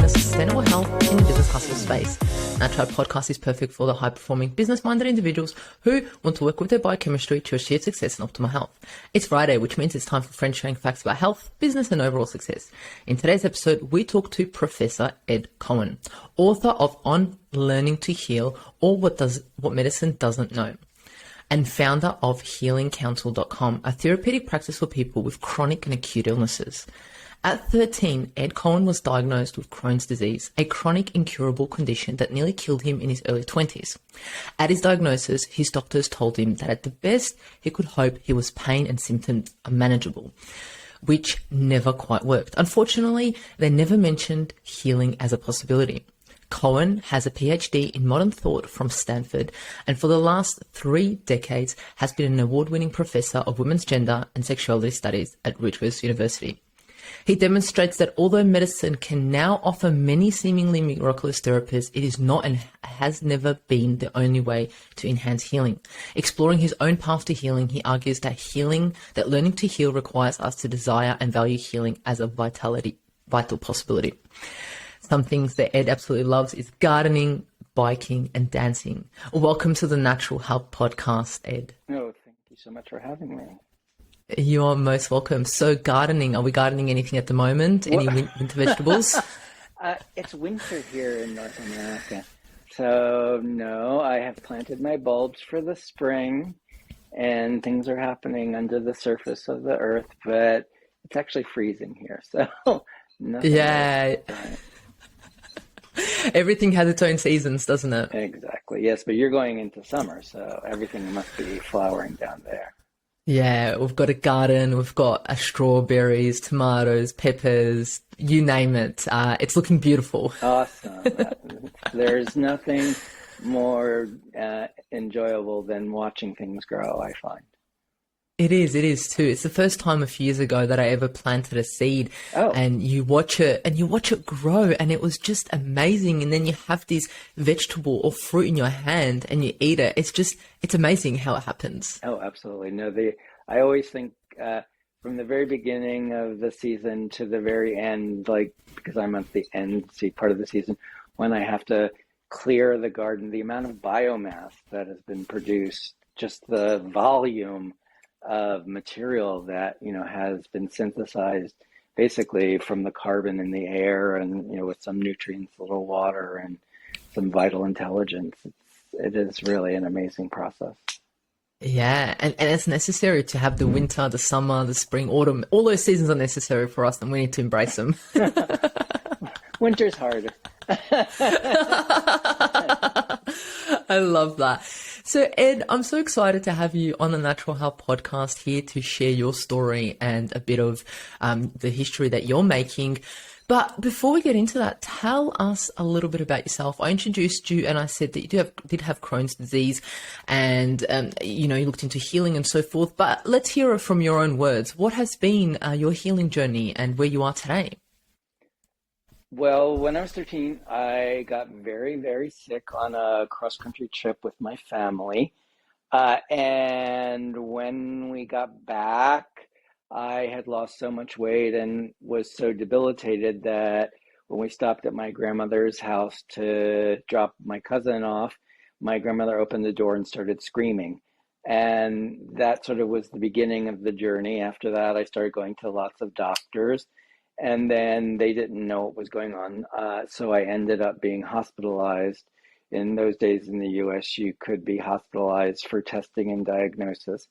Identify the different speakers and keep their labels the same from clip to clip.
Speaker 1: a sustainable health in the business hustle space. Our Tribe podcast is perfect for the high-performing, business-minded individuals who want to work with their biochemistry to achieve success and optimal health. It's Friday, which means it's time for friends sharing facts about health, business, and overall success. In today's episode, we talk to Professor Ed Cohen, author of On Learning to Heal, or What Medicine Doesn't Know, and founder of healingcounsel.com, a therapeutic practice for people with chronic and acute illnesses. At 13, Ed Cohen was diagnosed with Crohn's disease, a chronic incurable condition that nearly killed him in his early 20s. At his diagnosis, his doctors told him that at the best he could hope he was pain and symptoms are manageable, which never quite worked. Unfortunately, they never mentioned healing as a possibility. Cohen has a PhD in modern thought from Stanford, and for the last 3 decades has been an award-winning professor of women's gender and sexuality studies at Rutgers University. He demonstrates that although medicine can now offer many seemingly miraculous therapies, it is not and has never been the only way to enhance healing. Exploring his own path to healing, he argues that learning to heal requires us to desire and value healing as a vital possibility. Some things that Ed absolutely loves is gardening, biking, and dancing. Welcome to the Natural Health Podcast, Ed.
Speaker 2: Oh, thank you so much for having me.
Speaker 1: You are most welcome. So gardening, are we gardening anything at the moment? Any winter vegetables?
Speaker 2: It's winter here in North America. So no, I have planted my bulbs for the spring and things are happening under the surface of the earth, but it's actually freezing here. So nothing.
Speaker 1: Yeah. Everything has its own seasons, doesn't it?
Speaker 2: Exactly. Yes, but you're going into summer, so everything must be flowering down there.
Speaker 1: Yeah, we've got a garden, we've got strawberries, tomatoes, peppers, you name it. It's looking beautiful.
Speaker 2: Awesome. There's nothing more enjoyable than watching things grow, I find.
Speaker 1: It is too. It's the first time a few years ago that I ever planted a seed, and you watch it grow, and it was just amazing. And then you have this vegetable or fruit in your hand and you eat it. It's amazing how it happens.
Speaker 2: Oh, absolutely. No, I always think from the very beginning of the season to the very end, like, because I'm at the end part of the season, when I have to clear the garden, the amount of biomass that has been produced, just the volume of material that has been synthesized basically from the carbon in the air and with some nutrients, a little water, and some vital intelligence. It is really an amazing process.
Speaker 1: Yeah, and it's necessary to have the winter, the summer, the spring, autumn. All those seasons are necessary for us, and we need to embrace them.
Speaker 2: Winter's harder.
Speaker 1: I love that. So, Ed, I'm so excited to have you on the Natural Health Podcast here to share your story and a bit of the history that you're making. But before we get into that, tell us a little bit about yourself. I introduced you and I said that you did have Crohn's disease and, you looked into healing and so forth. But let's hear it from your own words. What has been your healing journey and where you are today?
Speaker 2: Well, when I was 13, I got very, very sick on a cross-country trip with my family. And when we got back, I had lost so much weight and was so debilitated that when we stopped at my grandmother's house to drop my cousin off, my grandmother opened the door and started screaming. And that sort of was the beginning of the journey. After that, I started going to lots of doctors. And then they didn't know what was going on. So I ended up being hospitalized. In those days in the US, you could be hospitalized for testing and diagnosis.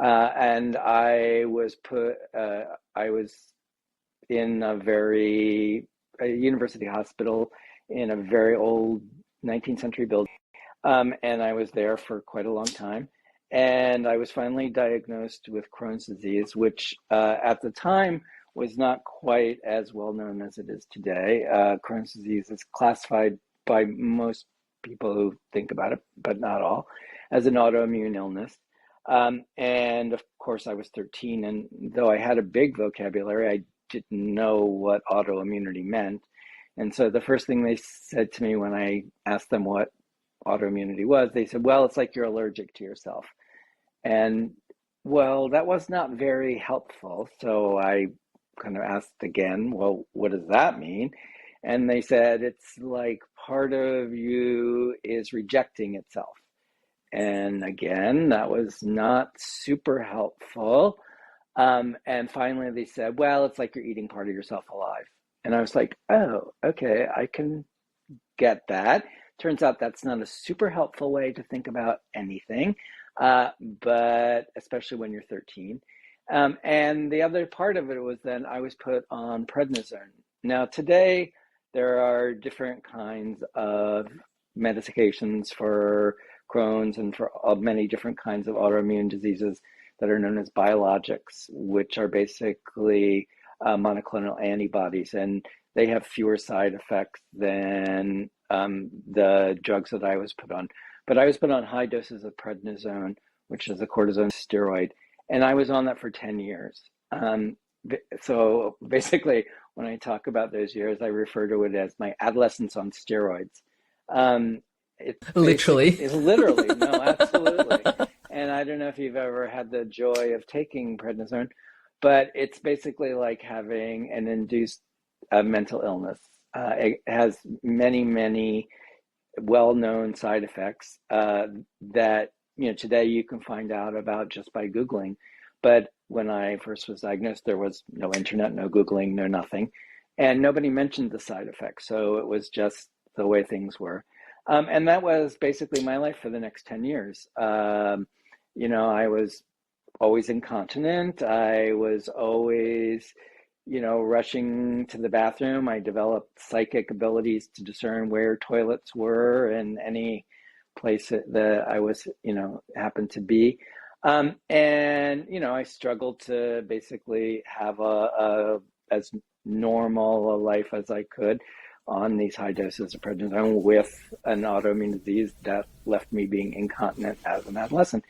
Speaker 2: And I was in a university hospital in a very old 19th century building. And I was there for quite a long time. And I was finally diagnosed with Crohn's disease, which at the time was not quite as well known as it is today. Crohn's disease is classified by most people who think about it, but not all, as an autoimmune illness. And of course, I was 13, and though I had a big vocabulary, I didn't know what autoimmunity meant. And so the first thing they said to me when I asked them what autoimmunity was, they said, well, it's like you're allergic to yourself. And well, that was not very helpful. So I kind of asked again, well, what does that mean? And they said, it's like part of you is rejecting itself. And again, that was not super helpful. And finally they said, well, it's like you're eating part of yourself alive. And I was like, oh, okay, I can get that. Turns out that's not a super helpful way to think about anything, but especially when you're 13. And the other part of it was then I was put on prednisone. Now, today, there are different kinds of medications for Crohn's and for many different kinds of autoimmune diseases that are known as biologics, which are basically monoclonal antibodies. And they have fewer side effects than the drugs that I was put on. But I was put on high doses of prednisone, which is a cortisone steroid, and I was on that for 10 years. So basically, when I talk about those years, I refer to it as my adolescence on steroids.
Speaker 1: Literally.
Speaker 2: It's literally, no, absolutely. And I don't know if you've ever had the joy of taking prednisone, but it's basically like having an induced mental illness. It has many, many well-known side effects that today you can find out about just by Googling. But when I first was diagnosed, there was no internet, no Googling, no nothing, and nobody mentioned the side effects. So it was just the way things were. And that was basically my life for the next 10 years. I was always incontinent. I was always rushing to the bathroom. I developed psychic abilities to discern where toilets were in any place that I was, happened to be. And I struggled to basically have a as normal a life as I could on these high doses of prednisone with an autoimmune disease that left me being incontinent as an adolescent.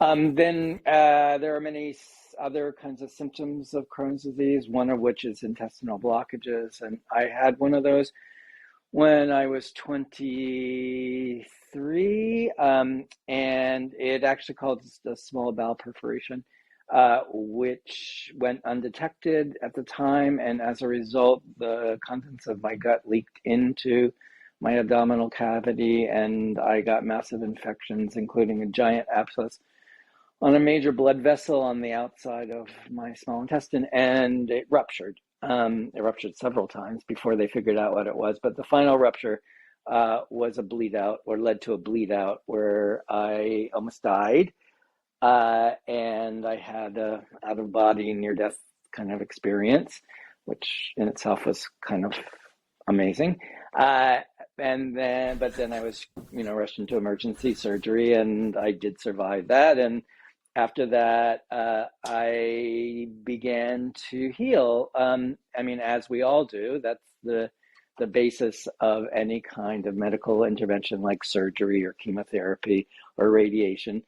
Speaker 2: Then there are many other kinds of symptoms of Crohn's disease, one of which is intestinal blockages. And I had one of those when I was 23, and it actually caused a small bowel perforation, which went undetected at the time. And as a result, the contents of my gut leaked into my abdominal cavity, and I got massive infections, including a giant abscess on a major blood vessel on the outside of my small intestine, and it ruptured. It ruptured several times before they figured out what it was, but the final rupture was a bleed out, or led to a bleed out, where I almost died, and I had a out of body near death kind of experience, which in itself was kind of amazing. But then I was, rushed into emergency surgery, and I did survive that. And after that, I began to heal. As we all do, that's the basis of any kind of medical intervention like surgery or chemotherapy or radiation.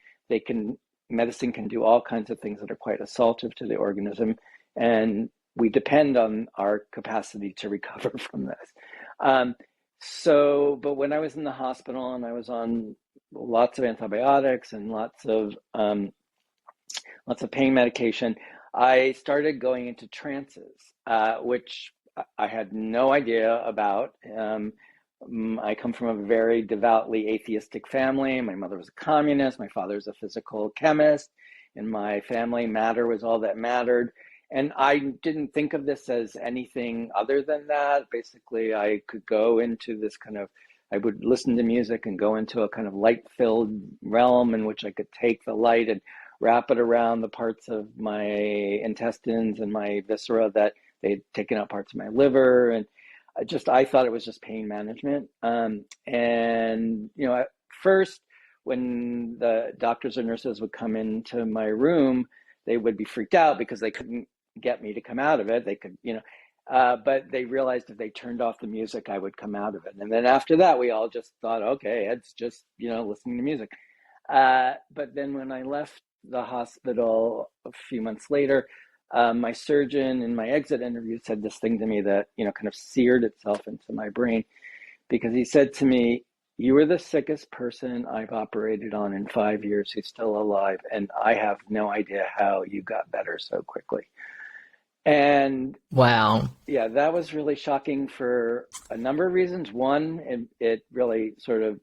Speaker 2: Medicine can do all kinds of things that are quite assaultive to the organism, and we depend on our capacity to recover from this. But when I was in the hospital and I was on lots of antibiotics and lots of pain medication, I started going into trances, which I had no idea about. I come from a very devoutly atheistic family. My mother was a communist. My father was a physical chemist. In my family, matter was all that mattered. And I didn't think of this as anything other than that. Basically, I could go into this I would listen to music and go into a kind of light-filled realm in which I could take the light and wrap it around the parts of my intestines and my viscera that they'd taken out parts of my liver. And I thought it was just pain management. At first, when the doctors or nurses would come into my room, they would be freaked out because they couldn't get me to come out of it. They could, but they realized if they turned off the music, I would come out of it. And then after that, we all just thought, okay, Ed's just, listening to music. But then when I left the hospital a few months later, my surgeon in my exit interview said this thing to me that, kind of seared itself into my brain, because he said to me, "You were the sickest person I've operated on in 5 years who's still alive, and I have no idea how you got better so quickly." And
Speaker 1: Wow.
Speaker 2: yeah, that was really shocking for a number of reasons. One, it really sort of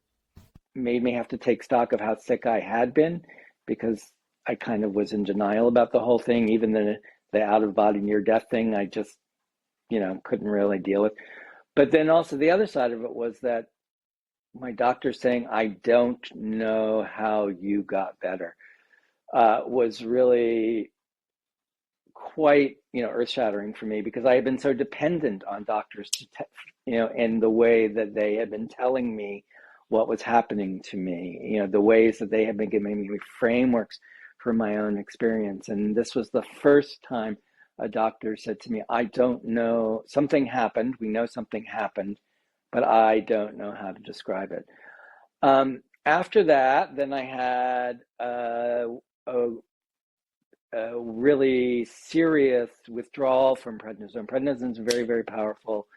Speaker 2: made me have to take stock of how sick I had been, because I kind of was in denial about the whole thing. Even the out of body near death thing, I just, couldn't really deal with. But then also the other side of it was that my doctor saying, I don't know how you got better, was really quite, earth shattering for me, because I had been so dependent on doctors in the way that they had been telling me what was happening to me, the ways that they had been giving me frameworks for my own experience. And this was the first time a doctor said to me, I don't know, something happened. We know something happened, but I don't know how to describe it. After that, then I had a really serious withdrawal from prednisone. Prednisone is a very, very powerful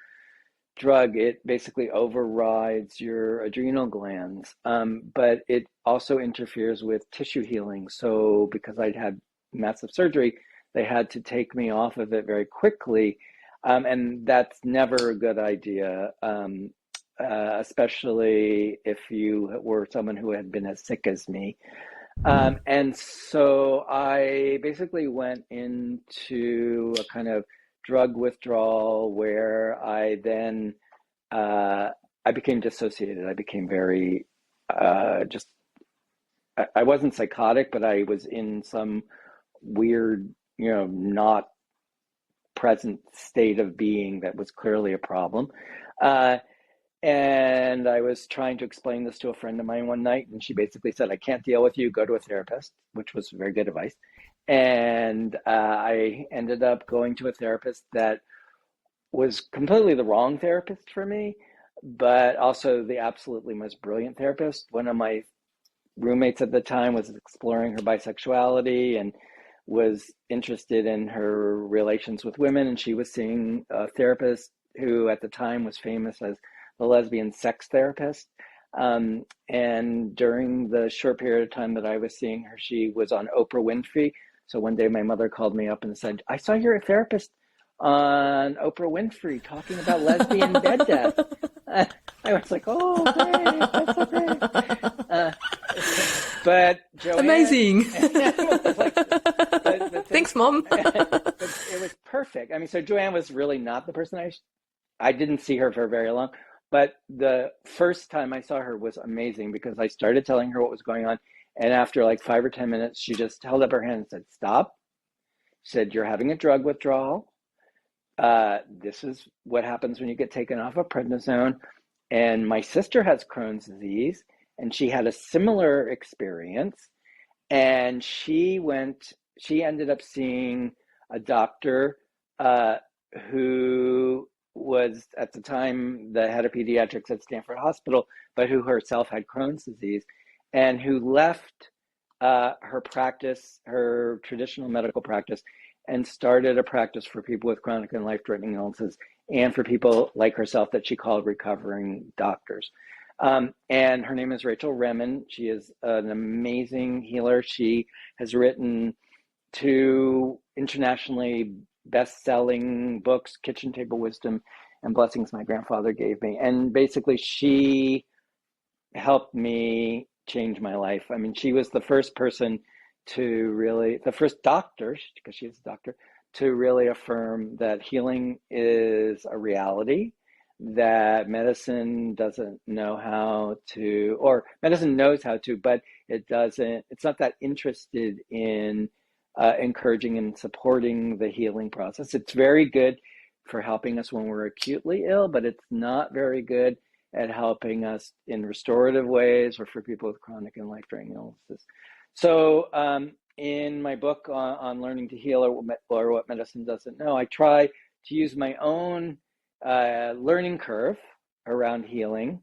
Speaker 2: drug. It basically overrides your adrenal glands, but it also interferes with tissue healing. So because I'd had massive surgery, they had to take me off of it very quickly. And that's never a good idea, especially if you were someone who had been as sick as me. And so I basically went into a kind of drug withdrawal where I then I became dissociated. I became very just I wasn't psychotic, but I was in some weird, not present state of being that was clearly a problem. And I was trying to explain this to a friend of mine one night, and she basically said, I can't deal with you, go to a therapist, which was very good advice. And I ended up going to a therapist that was completely the wrong therapist for me, but also the absolutely most brilliant therapist. One of my roommates at the time was exploring her bisexuality and was interested in her relations with women, and she was seeing a therapist who at the time was famous as the lesbian sex therapist. And during the short period of time that I was seeing her, she was on Oprah Winfrey. So one day my mother called me up and said, I saw you're a therapist on Oprah Winfrey talking about lesbian bed death. I was like, oh, great, that's so great. But Joanne...
Speaker 1: Amazing.
Speaker 2: Thanks,
Speaker 1: Mom.
Speaker 2: It was perfect. I mean, so Joanne was really not the person I didn't see her for very long, but the first time I saw her was amazing, because I started telling her what was going on. And after like 5 or 10 minutes, she just held up her hand and said, stop. She said, you're having a drug withdrawal. This is what happens when you get taken off of prednisone. And my sister has Crohn's disease, and she had a similar experience. And she ended up seeing a doctor who was at the time the head of pediatrics at Stanford Hospital, but who herself had Crohn's disease, and who left her practice, her traditional medical practice, and started a practice for people with chronic and life-threatening illnesses, and for people like herself that she called recovering doctors. And her name is Rachel Remen. She is an amazing healer. She has written 2 internationally best-selling books, Kitchen Table Wisdom and Blessings My Grandfather Gave Me. And basically she helped me change my life. I mean, she was the first person the first doctor, because she is a doctor, to really affirm that healing is a reality, that medicine doesn't know how to, or medicine knows how to, but it's not that interested in encouraging and supporting the healing process. It's very good for helping us when we're acutely ill, but it's not very good at helping us in restorative ways or for people with chronic and life-threatening illnesses. So in my book on learning to heal, or what medicine doesn't know, I try to use my own learning curve around healing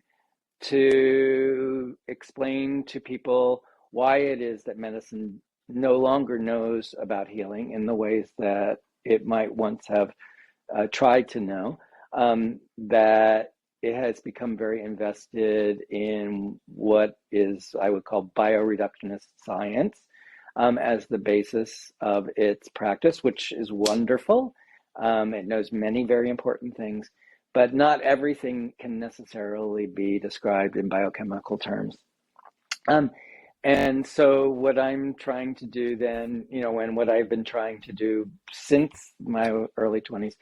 Speaker 2: to explain to people why it is that medicine no longer knows about healing in the ways that it might once have tried to know, that it has become very invested in what is, I would call, bioreductionist science as the basis of its practice, which is wonderful. It knows many very important things, but not everything can necessarily be described in biochemical terms. And so what I'm trying to do then, and what I've been trying to do since my early 20s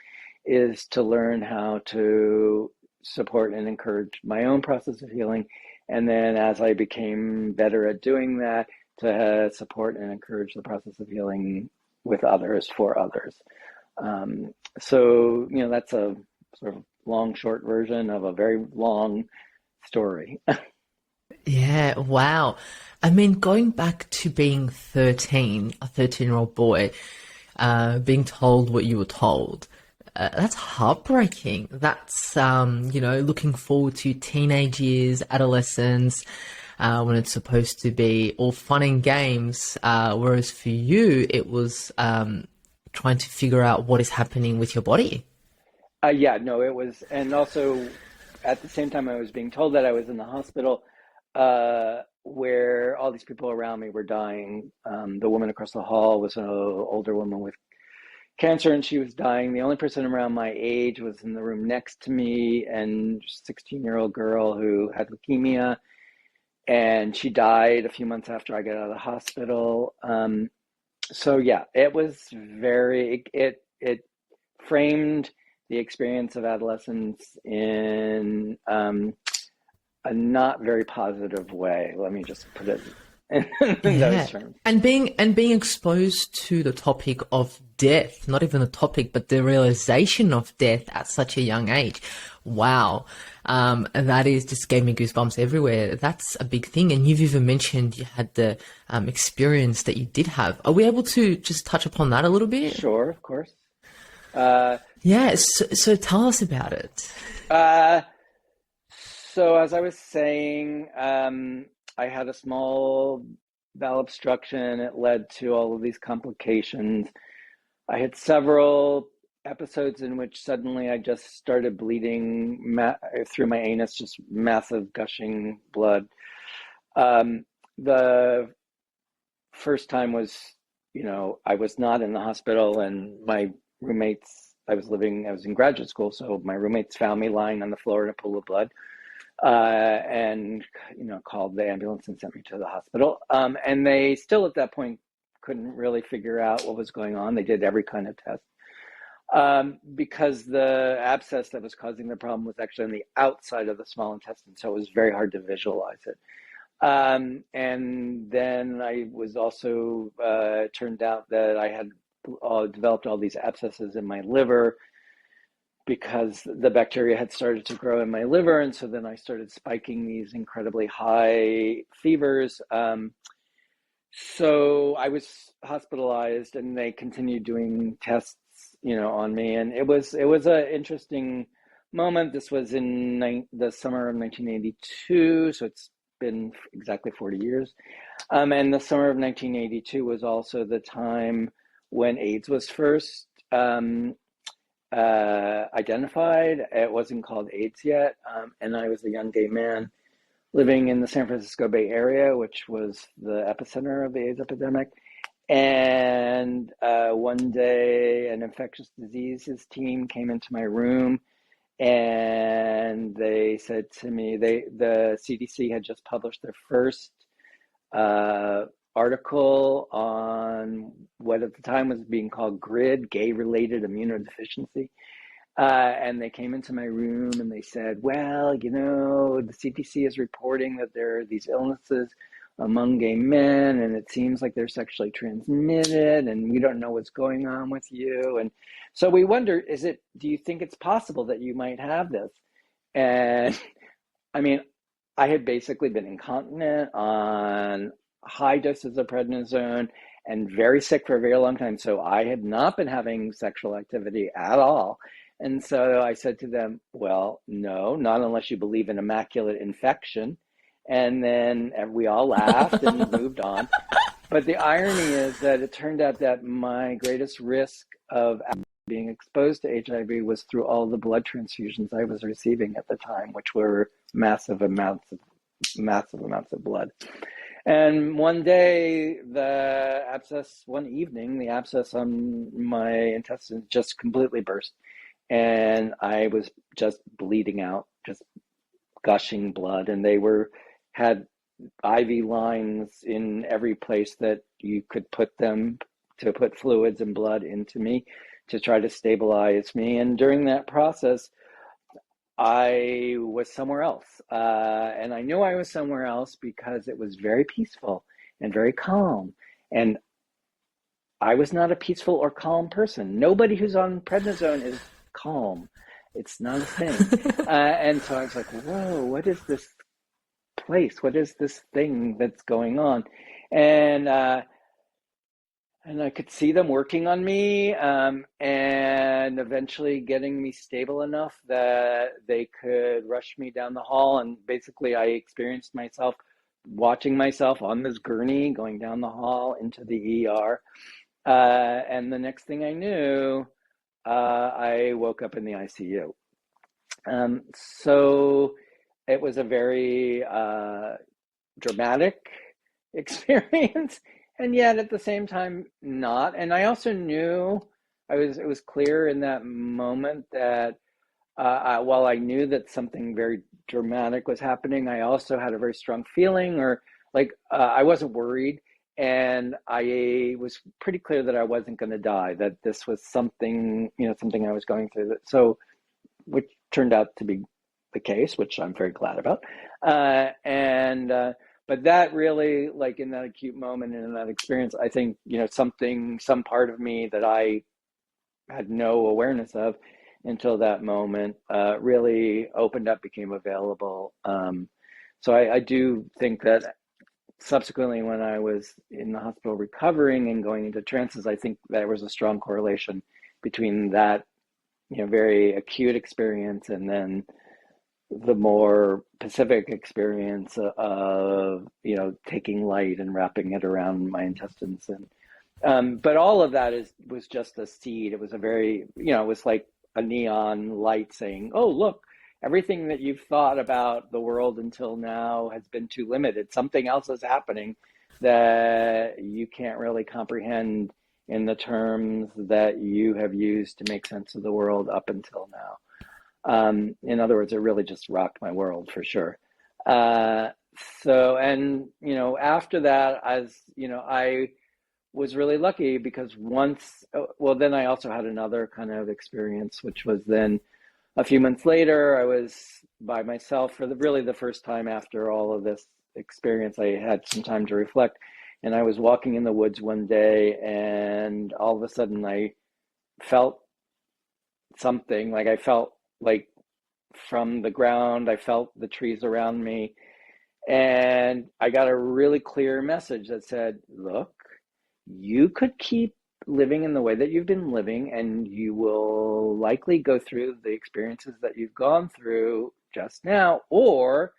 Speaker 2: is to learn how to support and encourage my own process of healing. And then as I became better at doing that, to support and encourage the process of healing with others, for others. So, that's a sort of long, short version of a very long story.
Speaker 1: Yeah, wow. I mean, going back to being 13, a 13-year-old boy, being told what you were told, that's heartbreaking. That's, looking forward to teenage years, adolescence, when it's supposed to be all fun and games, whereas for you, it was trying to figure out what is happening with your body.
Speaker 2: Yeah, no, it was, and also at the same time I was being told that I was in the hospital, where all these people around me were dying. The woman across the hall was an older woman with cancer, and she was dying. The only person around my age was in the room next to me, and 16-year-old girl who had leukemia, and she died a few months after I got out of the hospital. So yeah, it was it framed the experience of adolescence in a not very positive way. Let me just put it in those
Speaker 1: Yeah.
Speaker 2: terms.
Speaker 1: And being exposed to the topic of death, not even the topic, but the realization of death at such a young age. Wow. And that is just gave me goosebumps everywhere. That's a big thing. And you've even mentioned you had the experience that you did have. Are we able to just touch upon that a little bit?
Speaker 2: Sure, of course.
Speaker 1: Yeah. So tell us about it.
Speaker 2: So as I was saying, I had a small bowel obstruction. It led to all of these complications. I had several episodes in which suddenly I just started bleeding through my anus, just massive gushing blood. The first time was, I was not in the hospital, and my roommates, I was in graduate school, so my roommates found me lying on the floor in a pool of blood. And called the ambulance and sent me to the hospital. And they still at that point couldn't really figure out what was going on. They did every kind of test, because the abscess that was causing the problem was actually on the outside of the small intestine, so it was very hard to visualize it. And then I was also turned out that I had developed all these abscesses in my liver, because the bacteria had started to grow in my liver. And so then I started spiking these incredibly high fevers. So I was hospitalized, and they continued doing tests, on me. And it was an interesting moment. This was in the summer of 1982. So it's been exactly 40 years. And the summer of 1982 was also the time when AIDS was first identified. It wasn't called AIDS yet. And I was a young gay man living in the San Francisco Bay Area, which was the epicenter of the AIDS epidemic. And one day, an infectious diseases team came into my room, and they said to me, the CDC had just published their first article on what at the time was being called GRID, gay-related immunodeficiency. And they came into my room and they said, well, the CDC is reporting that there are these illnesses among gay men, and it seems like they're sexually transmitted, and we don't know what's going on with you. And so we wonder, do you think it's possible that you might have this? And I mean, I had basically been incontinent on high doses of prednisone and very sick for a very long time. So I had not been having sexual activity at all. And so I said to them, well, no, not unless you believe in immaculate infection. And then we all laughed and moved on. But the irony is that it turned out that my greatest risk of being exposed to HIV was through all the blood transfusions I was receiving at the time, which were massive amounts of blood. And one day, one evening, the abscess on my intestines just completely burst. And I was just bleeding out, just gushing blood. And had IV lines in every place that you could put them to put fluids and blood into me to try to stabilize me. And during that process, I was somewhere else. And I knew I was somewhere else because it was very peaceful and very calm. And I was not a peaceful or calm person. Nobody who's on prednisone is calm. It's not a thing. And so I was like, whoa, what is this place? What is this thing that's going on? And I could see them working on me, and eventually getting me stable enough that they could rush me down the hall. And basically, I experienced myself watching myself on this gurney going down the hall into the ER. And the next thing I knew, I woke up in the ICU. So it was a very dramatic experience, and yet at the same time not. And I also knew it was clear in that moment that while I knew that something very dramatic was happening, I also had a very strong feeling, or like I wasn't worried, and I was pretty clear that I wasn't going to die, that this was something I was going through. So, which turned out to be the case, which I'm very glad about. But that really, like in that acute moment and in that experience, I think, some part of me that I had no awareness of until that moment really opened up, became available. So I do think that subsequently, when I was in the hospital recovering and going into trances, I think there was a strong correlation between that, very acute experience and then the more pacific experience of, taking light and wrapping it around my intestines. And but all of that was just a seed. It was a very, it was like a neon light saying, oh, look, everything that you've thought about the world until now has been too limited. Something else is happening that you can't really comprehend in the terms that you have used to make sense of the world up until now. In other words, it really just rocked my world for sure. After that, I was really lucky because then I also had another kind of experience, which was then a few months later, I was by myself for the first time after all of this experience. I had some time to reflect, and I was walking in the woods one day, and all of a sudden I felt something. Like I felt like from the ground, I felt the trees around me, and I got a really clear message that said, look, you could keep living in the way that you've been living, and you will likely go through the experiences that you've gone through just now, or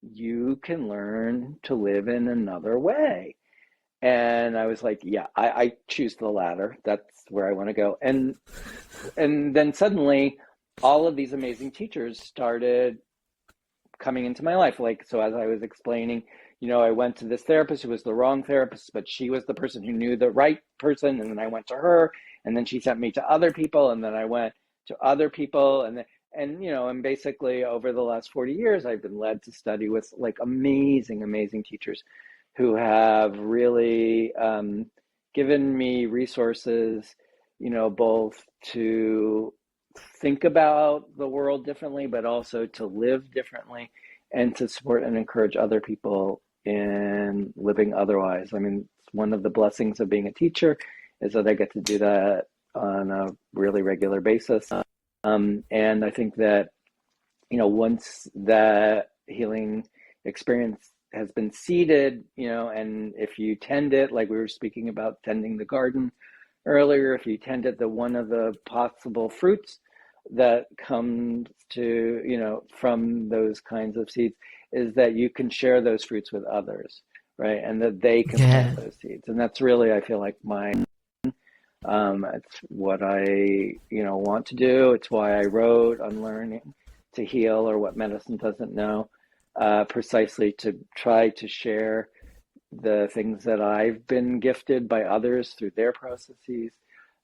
Speaker 2: you can learn to live in another way. And I was like, yeah, I choose the latter. That's where I want to go. And then suddenly all of these amazing teachers started coming into my life. Like, so as I was explaining, I went to this therapist who was the wrong therapist, but she was the person who knew the right person. And then I went to her, and then she sent me to other people. And then I went to other people. And basically over the last 40 years, I've been led to study with like amazing, amazing teachers who have really given me resources, both to think about the world differently, but also to live differently and to support and encourage other people in living otherwise. I mean, one of the blessings of being a teacher is that I get to do that on a really regular basis. And I think that, once that healing experience has been seeded, and if you tend it, like we were speaking about tending the garden earlier, if you tend it, one of the possible fruits that comes to, from those kinds of seeds is that you can share those fruits with others, right? And that they can plant those seeds. And that's really, I feel like it's what I, want to do. It's why I wrote Unlearning to Heal, or What Medicine Doesn't Know, precisely to try to share the things that I've been gifted by others through their processes.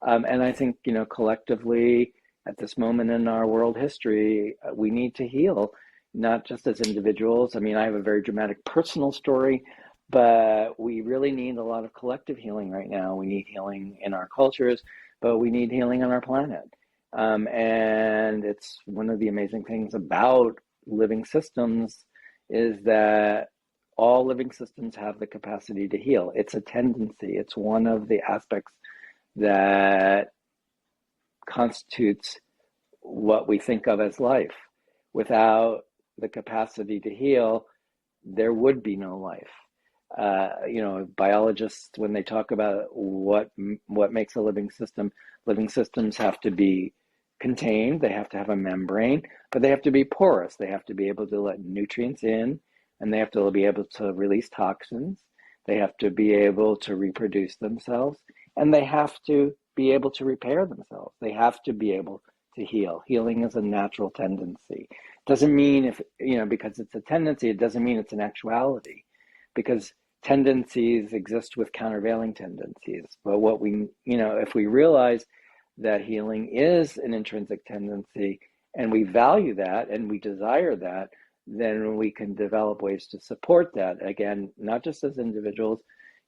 Speaker 2: And I think, collectively at this moment in our world history, we need to heal, not just as individuals. I mean, I have a very dramatic personal story, but we really need a lot of collective healing right now. We need healing in our cultures, but we need healing on our planet. And it's one of the amazing things about living systems is that all living systems have the capacity to heal. It's a tendency. It's one of the aspects that constitutes what we think of as life. Without the capacity to heal, there would be no life. Biologists, when they talk about what makes a living system, living systems have to be contained, they have to have a membrane, but they have to be porous. They have to be able to let nutrients in, and they have to be able to release toxins. They have to be able to reproduce themselves, and they have to be able to repair themselves. They have to be able to heal. Healing is a natural tendency. Doesn't mean because it's a tendency, it doesn't mean it's an actuality, because tendencies exist with countervailing tendencies. But if we realize that healing is an intrinsic tendency, and we value that and we desire that, then we can develop ways to support that. Again, not just as individuals,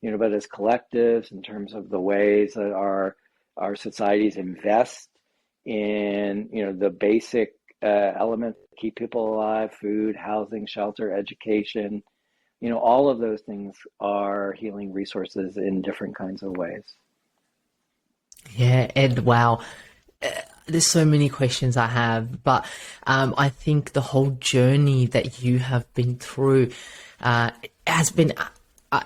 Speaker 2: but as collectives, in terms of the ways that our societies invest in, the basic elements that keep people alive: food, housing, shelter, education. All of those things are healing resources in different kinds of ways.
Speaker 1: Yeah, Ed, wow. There's so many questions I have, but I think the whole journey that you have been through has been,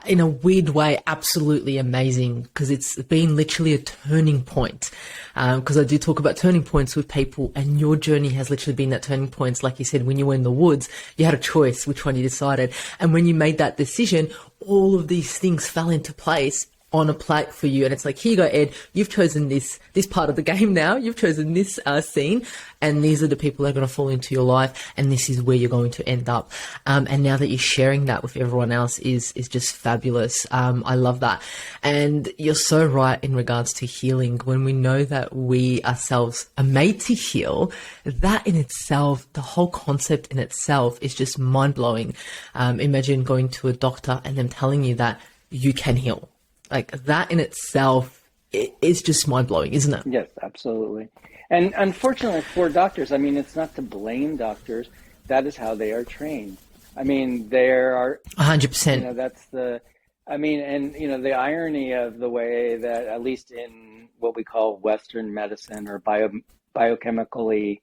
Speaker 1: in a weird way, absolutely amazing, because it's been literally a turning point. Because I do talk about turning points with people, and your journey has literally been that turning point. Like you said, when you were in the woods, you had a choice which one you decided. And when you made that decision, all of these things fell into place on a plate for you, and it's like, here you go, Ed, you've chosen this part of the game now, you've chosen this scene, and these are the people that are going to fall into your life, and this is where you're going to end up. And now that you're sharing that with everyone else is just fabulous. I love that. And you're so right in regards to healing. When we know that we ourselves are made to heal, that in itself, the whole concept in itself is just mind-blowing. Imagine going to a doctor and them telling you that you can heal. Like, that in itself is just mind-blowing, isn't it?
Speaker 2: Yes, absolutely. And unfortunately for doctors, I mean, it's not to blame doctors. That is how they are trained. I mean, there are
Speaker 1: 100%.
Speaker 2: That's the irony of the way that, at least in what we call Western medicine, or biochemically,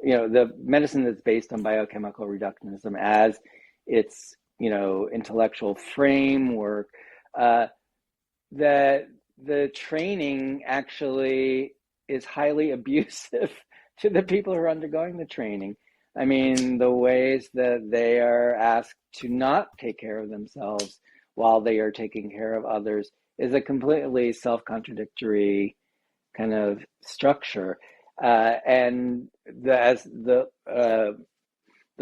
Speaker 2: the medicine that's based on biochemical reductionism as its, intellectual framework, that the training actually is highly abusive to the people who are undergoing the training. I mean, the ways that they are asked to not take care of themselves while they are taking care of others is a completely self-contradictory kind of structure. And as the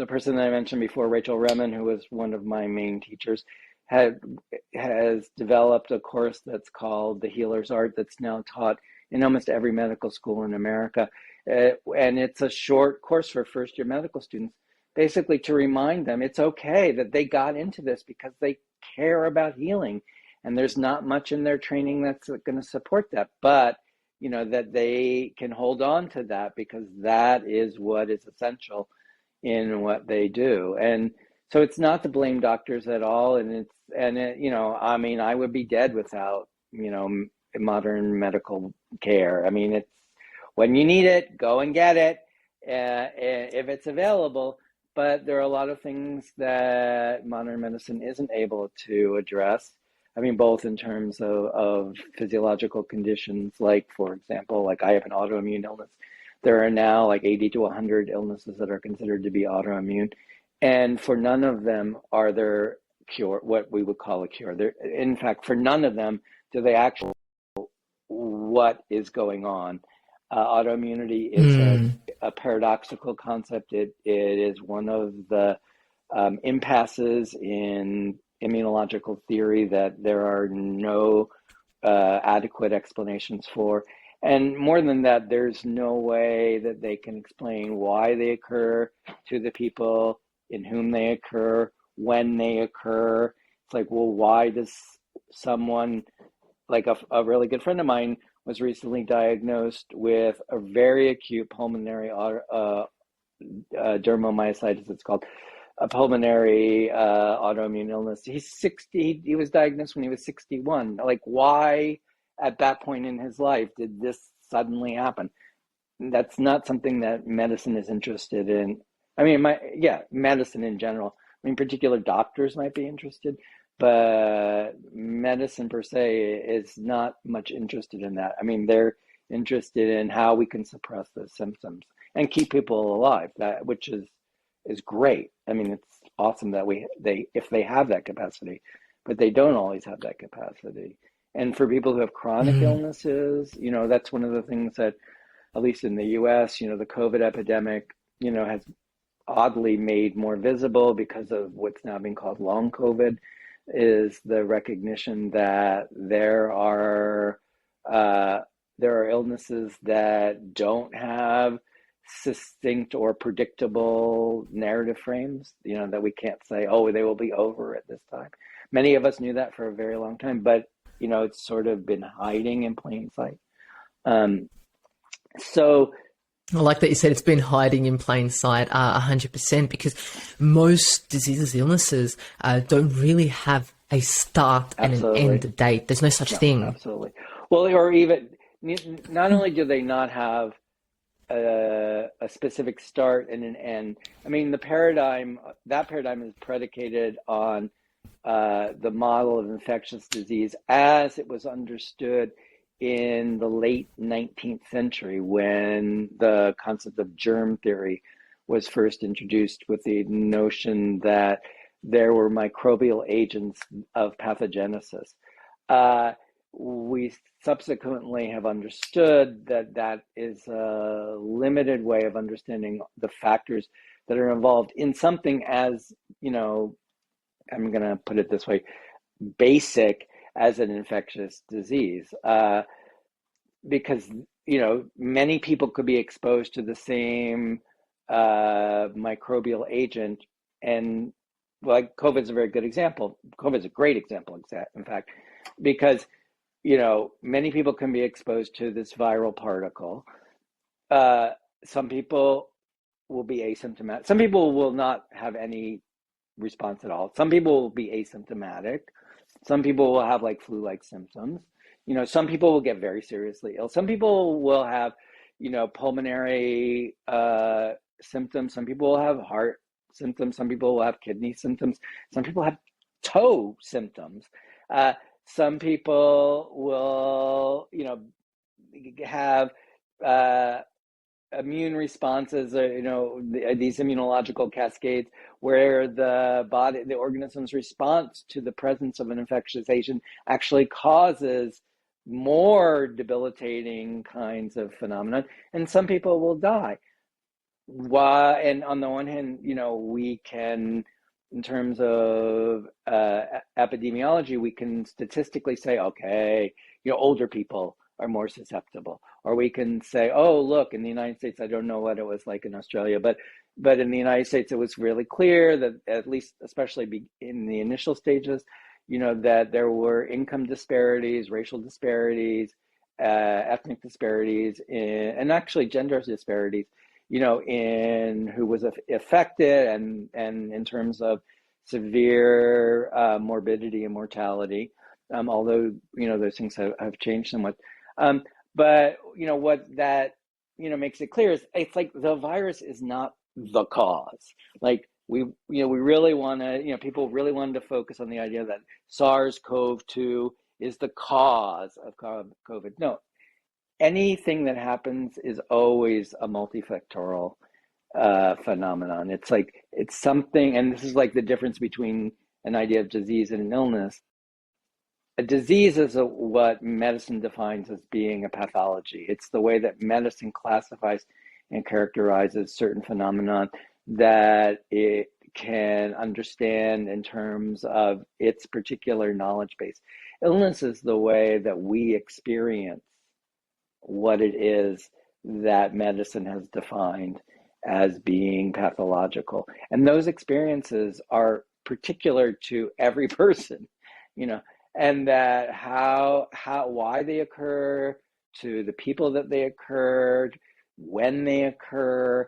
Speaker 2: person that I mentioned before, Rachel Remen, who was one of my main teachers, has developed a course that's called The Healer's Art, that's now taught in almost every medical school in America. And it's a short course for first-year medical students, basically to remind them it's okay that they got into this because they care about healing. And there's not much in their training that's going to support that, but that they can hold on to that, because that is what is essential in what they do. And so it's not to blame doctors at all. I mean, I would be dead without, modern medical care. I mean, it's, when you need it, go and get it, if it's available. But there are a lot of things that modern medicine isn't able to address. I mean, both in terms of physiological conditions, like, for example, like, I have an autoimmune illness. There are now like 80 to 100 illnesses that are considered to be autoimmune. And for none of them are there what we would call a cure. In fact, for none of them do they actually know what is going on. Autoimmunity is a paradoxical concept. It is one of the impasses in immunological theory that there are no adequate explanations for. And more than that, there's no way that they can explain why they occur to the people in whom they occur, when they occur. It's like, well, why does someone, like a really good friend of mine was recently diagnosed with a very acute pulmonary dermomyositis, it's called, a pulmonary autoimmune illness. He's 60, he was diagnosed when he was 61. Like, why at that point in his life did this suddenly happen? That's not something that medicine is interested in. I mean, medicine in general. I mean, particular doctors might be interested, but medicine per se is not much interested in that. I mean, they're interested in how we can suppress those symptoms and keep people alive, which is great. I mean, it's awesome that if they have that capacity, but they don't always have that capacity. And for people who have chronic illnesses, that's one of the things that, at least in the US, the COVID epidemic, has oddly made more visible because of what's now being called long COVID, is the recognition that there are illnesses that don't have succinct or predictable narrative frames, that we can't say, oh, they will be over at this time. Many of us knew that for a very long time, but it's sort of been hiding in plain sight. So
Speaker 1: I like that you said it's been hiding in plain sight 100%, because most diseases, illnesses don't really have a start and an end date. There's no such thing.
Speaker 2: Absolutely. Well, or even, not only do they not have a specific start and an end, I mean, that paradigm is predicated on the model of infectious disease as it was understood in the late 19th century, when the concept of germ theory was first introduced, with the notion that there were microbial agents of pathogenesis. We subsequently have understood that is a limited way of understanding the factors that are involved in something as, I'm going to put it this way, basic as an infectious disease, because many people could be exposed to the same microbial agent, and like COVID is a very good example. COVID is a great example, in fact, because many people can be exposed to this viral particle. Some people will be asymptomatic. Some people will not have any response at all. Some people will be asymptomatic. Some people will have like flu-like symptoms. Some people will get very seriously ill. Some people will have, pulmonary symptoms. Some people will have heart symptoms. Some people will have kidney symptoms. Some people have toe symptoms. Some people will, have immune responses, these immunological cascades, where the organism's response to the presence of an infectious agent actually causes more debilitating kinds of phenomenon, and some people will die. And on the one hand, we can, in terms of epidemiology, we can statistically say, okay, older people are more susceptible. Or we can say, oh, look, in the United States, I don't know what it was like in Australia, but in the United States, it was really clear that, at least, especially in the initial stages, that there were income disparities, racial disparities, ethnic disparities, and actually gender disparities, in who was affected, and in terms of severe morbidity and mortality, although, those things have changed somewhat. But what that makes it clear is, it's like the virus is not the cause. Like we really want to, people really wanted to focus on the idea that SARS-CoV-2 is the cause of COVID. No, anything that happens is always a multifactorial phenomenon. It's something, and this is like the difference between an idea of disease and an illness. A disease is what medicine defines as being a pathology. It's the way that medicine classifies and characterizes certain phenomenon that it can understand in terms of its particular knowledge base. Illness is the way that we experience what it is that medicine has defined as being pathological. And those experiences are particular to every person, you know, and that why they occur, to the people that they occurred, when they occur,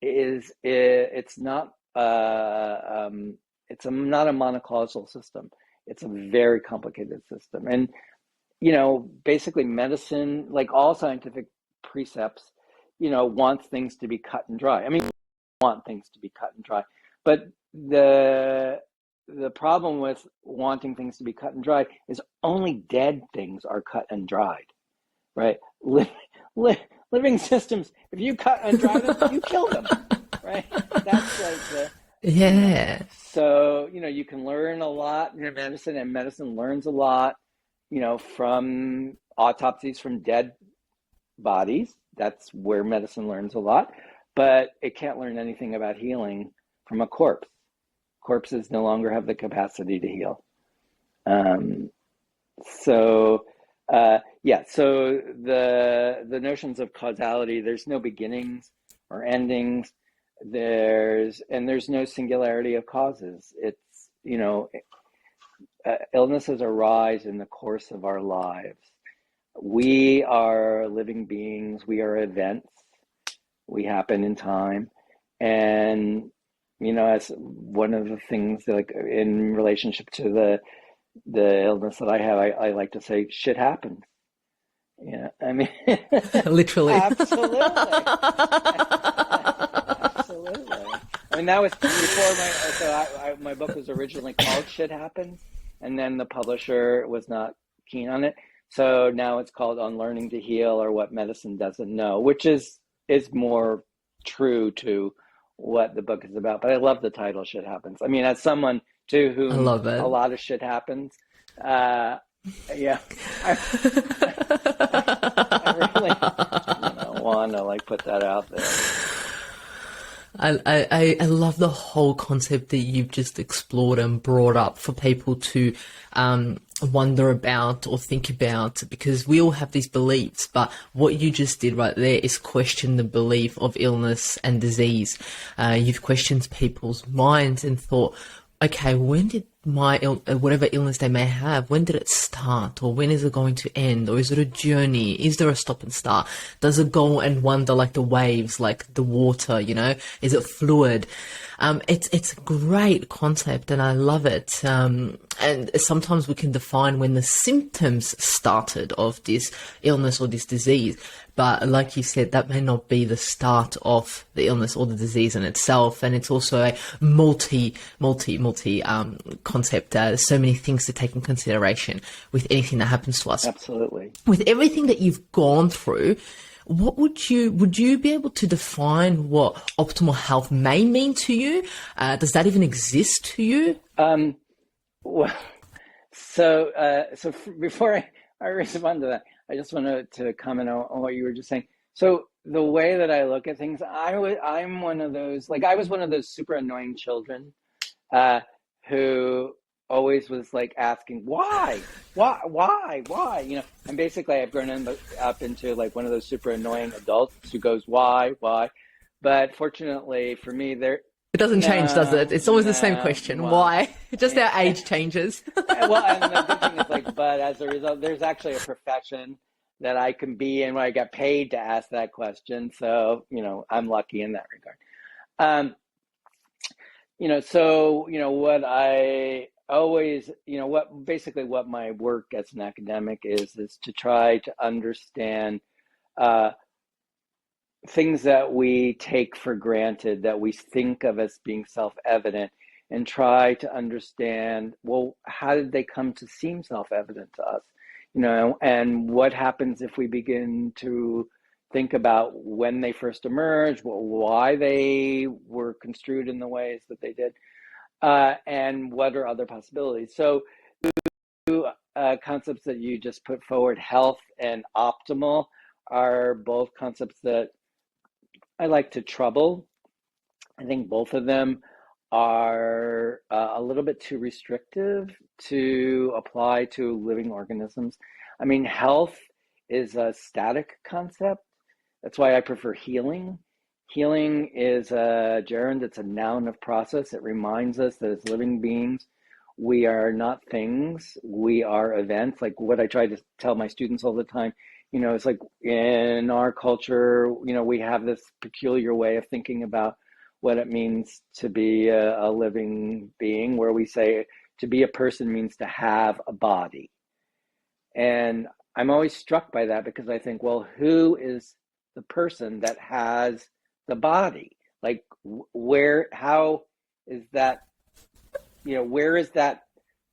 Speaker 2: it's not not a monocausal system. It's a very complicated system. And you know, basically medicine, like all scientific precepts, you know, wants things to be cut and dry. I mean, want things to be cut and dry, but the problem with wanting things to be cut and dry is only dead things are cut and dried, right? Living systems, if you cut and dry them, you kill them, right? That's like the
Speaker 1: Yeah.
Speaker 2: so you know, you can learn a lot in medicine, and medicine learns a lot, you know, from autopsies from dead bodies. That's where medicine learns a lot, but it can't learn anything about healing from a corpse. Corpses no longer have the capacity to heal. So the notions of causality, there's no beginnings or endings. There's no singularity of causes. It's, you know, illnesses arise in the course of our lives. We are living beings. We are events. We happen in time. And, you know, as one of the things, like in relationship to the illness that I have, I like to say, shit happens. Yeah, I mean,
Speaker 1: Literally.
Speaker 2: absolutely. Absolutely. I mean, that was before my book was originally called Shit Happens, and then the publisher was not keen on it. So now it's called On Learning to Heal, or What Medicine Doesn't Know, which is more true to what the book is about. But I love the title, Shit Happens. I mean, as someone to
Speaker 1: I
Speaker 2: whom
Speaker 1: love it.
Speaker 2: a lot of shit happens, yeah, I really, you know, want to like put that out there.
Speaker 1: I love the whole concept that you've just explored and brought up for people to wonder about or think about, because we all have these beliefs, but what you just did right there is question the belief of illness and disease. You've questioned people's minds and thought, okay, when did my whatever illness they may have, when did it start, or when is it going to end, or is it a journey? Is there a stop and start? Does it go and wander like the waves, like the water? You know, is it fluid? It's a great concept, and I love it. And sometimes we can define when the symptoms started of this illness or this disease. But like you said, that may not be the start of the illness or the disease in itself. And it's also a multi concept. There's so many things to take in consideration with anything that happens to us.
Speaker 2: Absolutely.
Speaker 1: With everything that you've gone through, what would you be able to define what optimal health may mean to you? Does that even exist to you?
Speaker 2: Well, so before I respond to that, I just wanted to comment on what you were just saying. So the way that I look at things, I'm one of those, like I was one of those super annoying children who always was like asking, why, you know, and basically I've grown up into like one of those super annoying adults who goes, why, but fortunately for me,
Speaker 1: it doesn't change, does it? It's always the same question. Why? Just our age changes.
Speaker 2: Well, and the good thing is like, but as a result, there's actually a profession that I can be in where I get paid to ask that question. So, you know, I'm lucky in that regard. You know, so, you know, what I always, you know, what my work as an academic is to try to understand things that we take for granted, that we think of as being self-evident, and try to understand, well, how did they come to seem self-evident to us? You know, and what happens if we begin to think about when they first emerged, why they were construed in the ways that they did, and what are other possibilities. So two concepts that you just put forward, health and optimal, are both concepts that I like to trouble. I think both of them are a little bit too restrictive to apply to living organisms. I mean, health is a static concept. That's why I prefer healing. Healing is a gerund, it's a noun of process. It reminds us that as living beings, we are not things, we are events. Like what I try to tell my students all the time, it's like in our culture, we have this peculiar way of thinking about what it means to be a living being, where we say to be a person means to have a body. And I'm always struck by that because I think, well, who is the person that has the body? Like how is that, where is that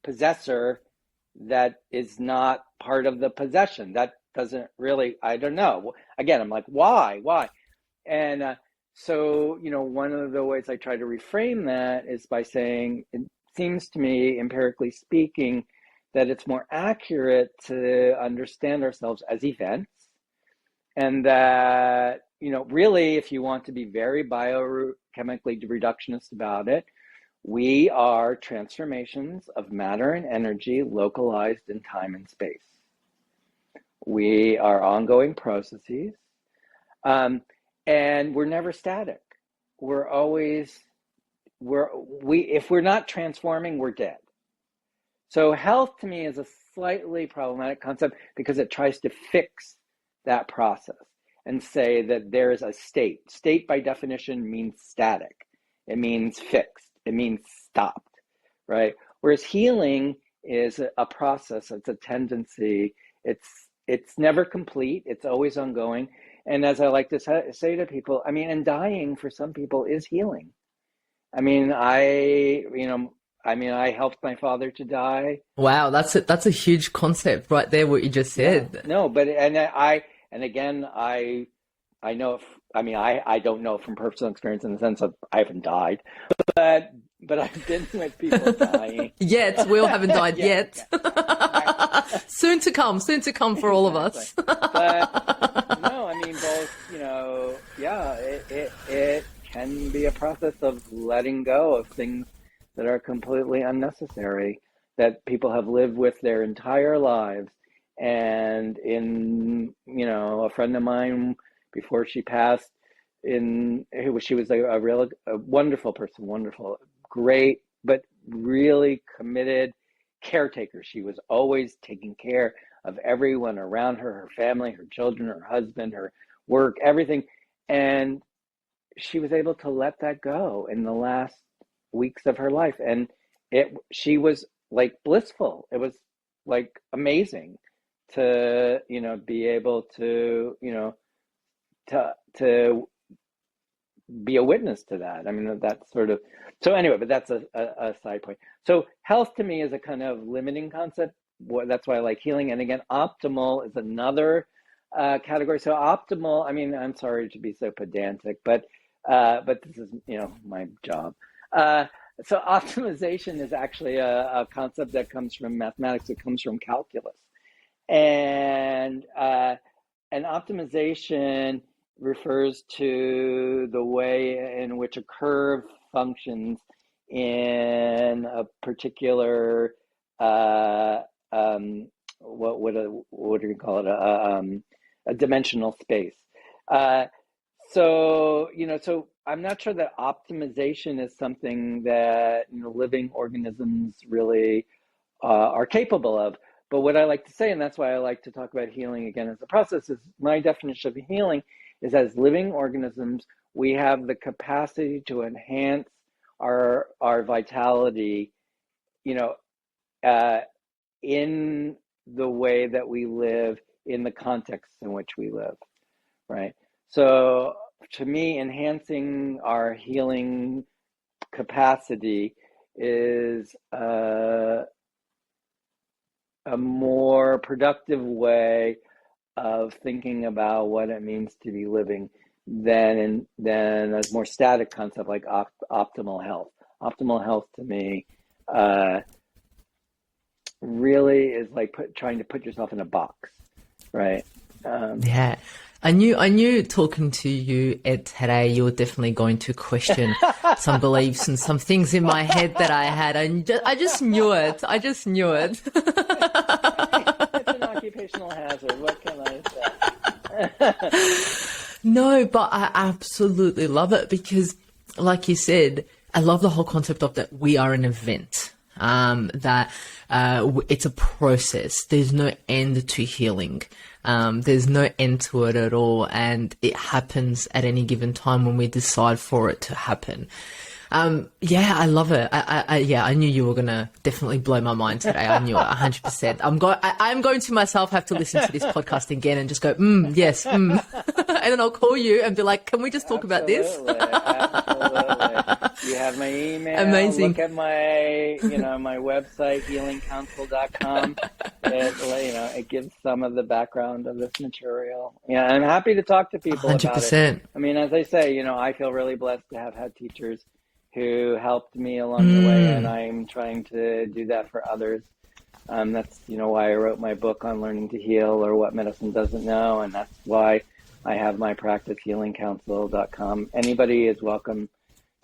Speaker 2: possessor that is not part of the possession? That doesn't really, I don't know. Again, I'm like, why? And so, one of the ways I try to reframe that is by saying, it seems to me, empirically speaking, that it's more accurate to understand ourselves as events. And that, really, if you want to be very biochemically reductionist about it, we are transformations of matter and energy localized in time and space. We are ongoing processes. And we're never static. We're always, if we're not transforming, we're dead. So health to me is a slightly problematic concept because it tries to fix that process and say that there is a state. State by definition means static. It means fixed. It means stopped, right? Whereas healing is a process. It's a tendency. It's never complete. It's always ongoing. And as I like to say to people, and dying for some people is healing. I helped my father to die.
Speaker 1: Wow, that's a huge concept right there, what you just said.
Speaker 2: Yeah, no, but I know I don't know from personal experience in the sense of I haven't died, but I've been with people dying.
Speaker 1: Yet, we all haven't died yet.
Speaker 2: Yeah.
Speaker 1: Soon to come for all of us.
Speaker 2: But no, both, it can be a process of letting go of things that are completely unnecessary, that people have lived with their entire lives. And a friend of mine, before she passed, she was a wonderful person, wonderful, great, but really committed caretaker. She was always taking care of everyone around her, her family, her children, her husband, her work, everything. And she was able to let that go in the last weeks of her life. And she was like blissful. It was like amazing to, be able to, to be a witness to that. That's sort of, so anyway, but that's a side point. So health to me is a kind of limiting concept. That's why I like healing. And again, optimal is another category. So optimal, I'm sorry to be so pedantic, but this is, my job. So optimization is actually a concept that comes from mathematics. It comes from calculus. And optimization refers to the way in which a curve functions in a particular what do you call it, a dimensional space. So I'm not sure that optimization is something that living organisms really are capable of. But what I like to say, and that's why I like to talk about healing again as a process, is my definition of healing is as living organisms, we have the capacity to enhance our vitality, in the way that we live, in the context in which we live, right? So to me, enhancing our healing capacity is a more productive way of thinking about what it means to be living than a more static concept like optimal health. Optimal health to me really is like trying to put yourself in a box, right?
Speaker 1: Yeah. I knew talking to you, Ed, today, you were definitely going to question some beliefs and some things in my head that I had. I just knew it. I just knew it.
Speaker 2: It's an occupational hazard. What can I say?
Speaker 1: No, but I absolutely love it because, like you said, I love the whole concept of that we are an event, that it's a process. There's no end to healing. There's no end to it at all, and it happens at any given time when we decide for it to happen. Yeah, I love it. I knew you were gonna definitely blow my mind today. I knew it 100%. I'm going to myself have to listen to this podcast again and just go, yes, and then I'll call you and be like, can we just talk about this?
Speaker 2: Absolutely. You have my email.
Speaker 1: Amazing.
Speaker 2: Look at my, my website, healingcounsel.com. It gives some of the background of this material. Yeah, I'm happy to talk to people
Speaker 1: 100%.
Speaker 2: about it. I mean, as I say, I feel really blessed to have had teachers who helped me along the way, and I'm trying to do that for others. That's, why I wrote my book on learning to heal, or what medicine doesn't know, and that's why I have my practice, healingcounsel.com. Anybody is welcome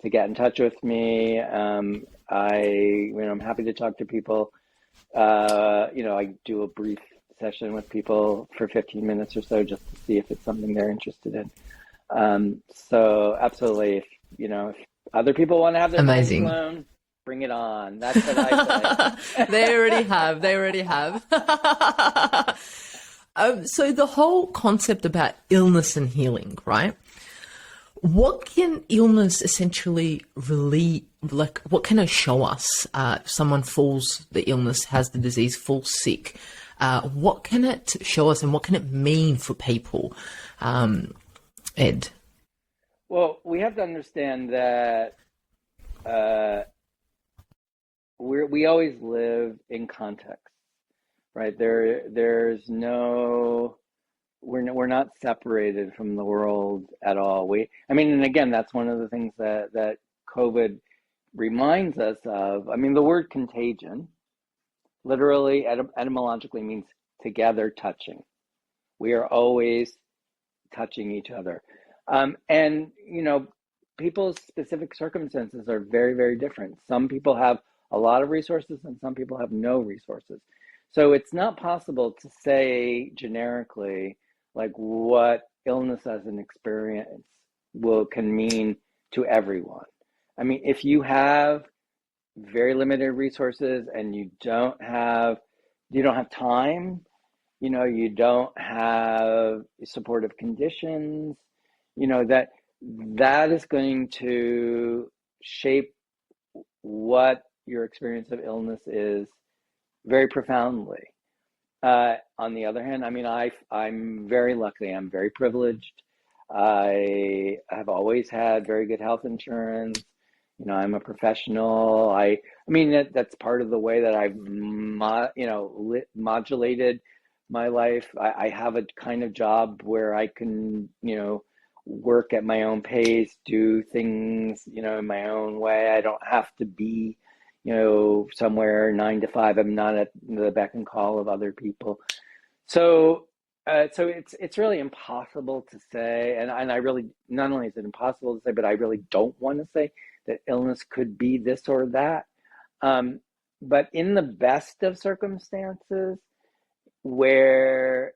Speaker 2: to get in touch with me. I'm happy to talk to people. I do a brief session with people for 15 minutes or so just to see if it's something they're interested in. So absolutely, if other people want to have their minds blown, bring it on. That's what I say.
Speaker 1: They already have. They already have. So the whole concept about illness and healing, right? What can illness essentially really, what can it show us? Someone the illness, has the disease, falls sick. What can it show us, and what can it mean for people? Ed?
Speaker 2: Well, we have to understand that we always live in context, right? There's no, we're not separated from the world at all. And again, that's one of the things that COVID reminds us of. I mean, the word contagion literally etymologically means together touching. We are always touching each other. And people's specific circumstances are very, very different. Some people have a lot of resources and some people have no resources. So it's not possible to say generically like what illness as an experience can mean to everyone. I mean, if you have very limited resources and you don't have time, you don't have supportive conditions, that is going to shape what your experience of illness is very profoundly. On the other hand, I mean, I'm very lucky. I'm very privileged. I have always had very good health insurance. I'm a professional. I mean, that's part of the way that I've, modulated my life. I have a kind of job where I can, work at my own pace, do things, in my own way. I don't have to be, somewhere 9 to 5. I'm not at the beck and call of other people. So it's really impossible to say, and I really, not only is it impossible to say, but I really don't want to say that illness could be this or that. But in the best of circumstances, where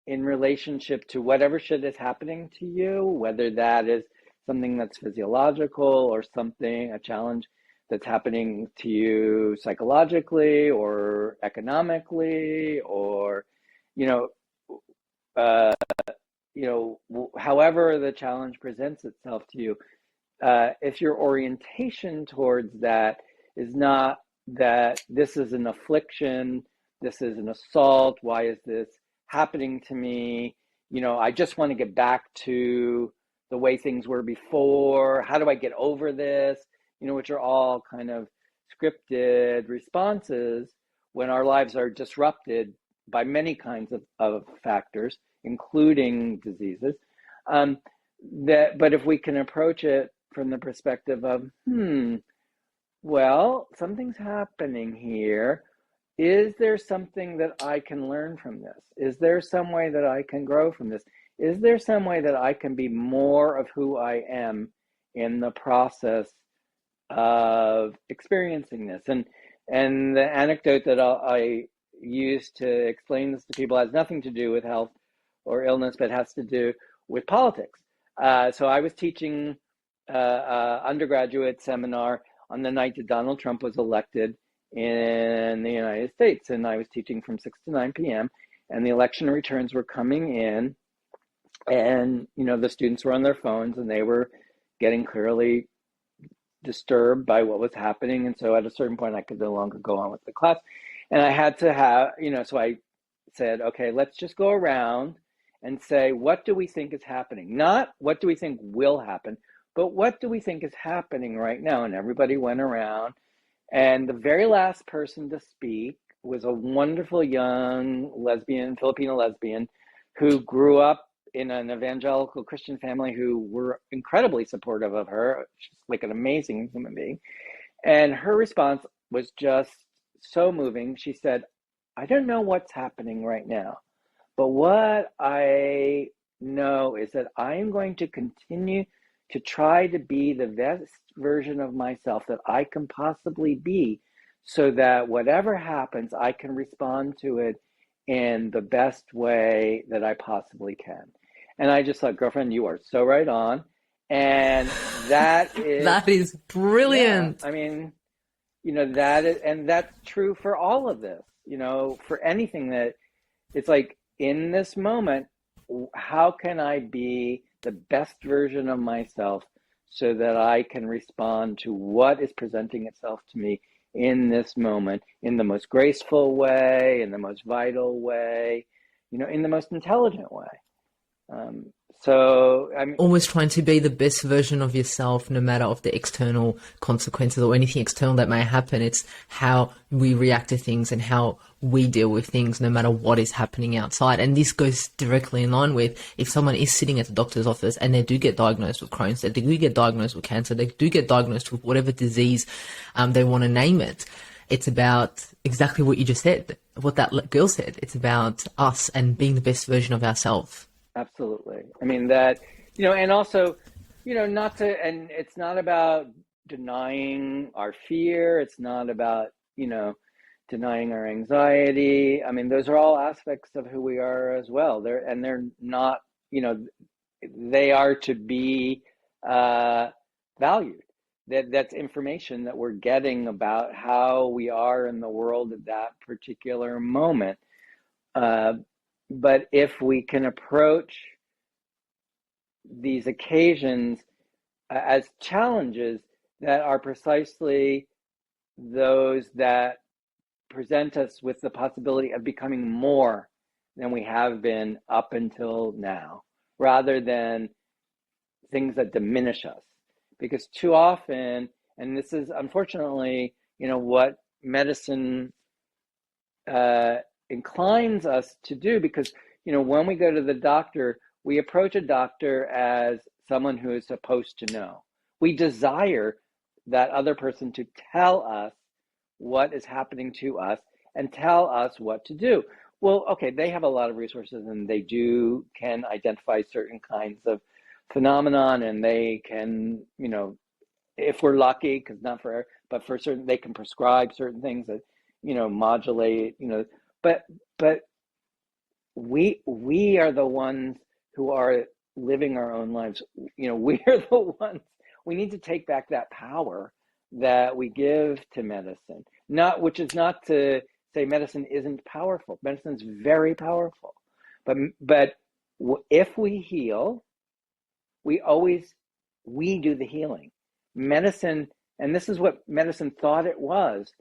Speaker 2: in relationship to whatever shit is happening to you, whether that is something that's physiological or a challenge that's happening to you psychologically or economically, or however the challenge presents itself to you, if your orientation towards that is not that this is an affliction, this is an assault, why is this happening to me? I just want to get back to the way things were before. How do I get over this? Which are all kind of scripted responses when our lives are disrupted by many kinds of factors, including diseases. But if we can approach it from the perspective of, well, something's happening here. is there something that I can learn from this? Is there some way that I can grow from this? Is there some way that I can be more of who I am in the process of experiencing this? And the anecdote that I use to explain this to people has nothing to do with health or illness, but has to do with politics. So I was teaching undergraduate seminar on the night that Donald Trump was elected in the United States, and I was teaching from 6 to 9 p.m. and the election returns were coming in, and the students were on their phones and they were getting clearly disturbed by what was happening. And so at a certain point I could no longer go on with the class, and I had to have, so I said, okay, let's just go around and say, what do we think is happening? Not what do we think will happen, but what do we think is happening right now? And everybody went around, and the very last person to speak was a wonderful young lesbian, Filipino lesbian, who grew up in an evangelical Christian family who were incredibly supportive of her. She's like an amazing human being. And her response was just so moving. She said, I don't know what's happening right now, but what I know is that I am going to continue to try to be the best version of myself that I can possibly be, so that whatever happens, I can respond to it in the best way that I possibly can. And I just thought, girlfriend, you are so right on. And that is
Speaker 1: That is brilliant.
Speaker 2: Yeah, I mean, that is, and that's true for all of this, for anything that it's like, in this moment, how can I be the best version of myself so that I can respond to what is presenting itself to me in this moment in the most graceful way, in the most vital way, in the most intelligent way. So I'm
Speaker 1: always trying to be the best version of yourself, no matter of the external consequences or anything external that may happen. It's how we react to things and how we deal with things, no matter what is happening outside. And this goes directly in line with if someone is sitting at the doctor's office and they do get diagnosed with Crohn's, they do get diagnosed with cancer, they do get diagnosed with whatever disease they want to name it. It's about exactly what you just said, what that girl said. It's about us and being the best version of ourselves.
Speaker 2: Absolutely. I mean that, and also, not to, and it's not about denying our fear. It's not about, denying our anxiety. I mean, those are all aspects of who we are as well. They're not, they are to be valued. That's information that we're getting about how we are in the world at that particular moment. But if we can approach these occasions as challenges that are precisely those that present us with the possibility of becoming more than we have been up until now, rather than things that diminish us. Because too often, and this is unfortunately, what medicine inclines us to do, because when we go to the doctor, we approach a doctor as someone who is supposed to know. We desire that other person to tell us what is happening to us and tell us what to do. Well, okay, they have a lot of resources and they can identify certain kinds of phenomenon, and they can, if we're lucky, because not for, but for certain, they can prescribe certain things that, modulate, but we are the ones who are living our own lives. We are the ones, we need to take back that power that we give to medicine. Which is not to say medicine isn't powerful. Medicine's very powerful. But if we heal, we do the healing. Medicine, and this is what medicine thought it was,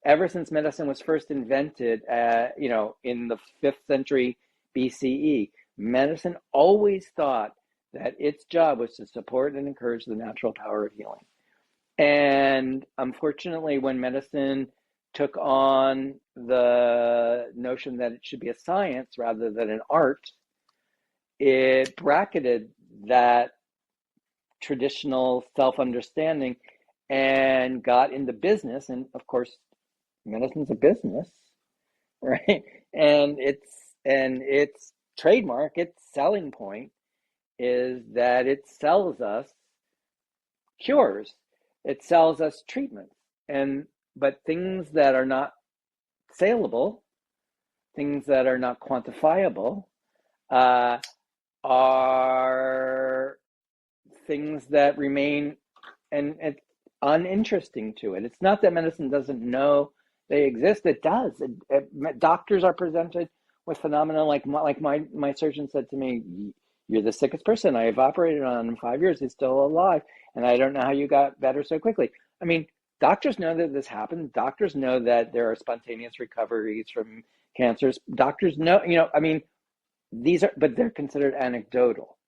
Speaker 2: ever since medicine was first invented, in the 5th century BCE, medicine always thought that its job was to support and encourage the natural power of healing. And unfortunately, when medicine took on the notion that it should be a science rather than an art, it bracketed that traditional self-understanding and got into business. And of course, medicine's a business, right? And its trademark, its selling point is that it sells us cures, it sells us treatments, but things that are not saleable, things that are not quantifiable, uh, are things that remain and uninteresting to it. It's not that medicine doesn't know they exist. It does. Doctors are presented with phenomena like my surgeon said to me, "You're the sickest person I have operated on in 5 years. He's still alive, and I don't know how you got better so quickly." I mean, doctors know that this happens. Doctors know that there are spontaneous recoveries from cancers. Doctors know, I mean, but they're considered anecdotal,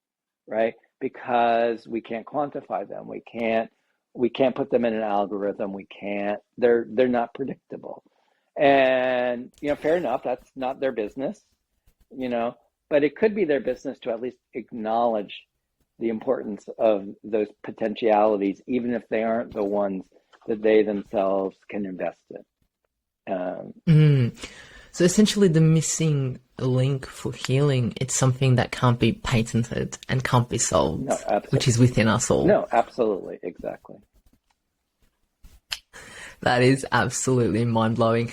Speaker 2: right? Because we can't quantify them. We can't put them in an algorithm. They're not predictable. And, fair enough, that's not their business, but it could be their business to at least acknowledge the importance of those potentialities, even if they aren't the ones that they themselves can invest in.
Speaker 1: So essentially the missing link for healing, it's something that can't be patented and can't be solved,
Speaker 2: No,
Speaker 1: which is within us all.
Speaker 2: No, absolutely. Exactly.
Speaker 1: That is absolutely mind-blowing.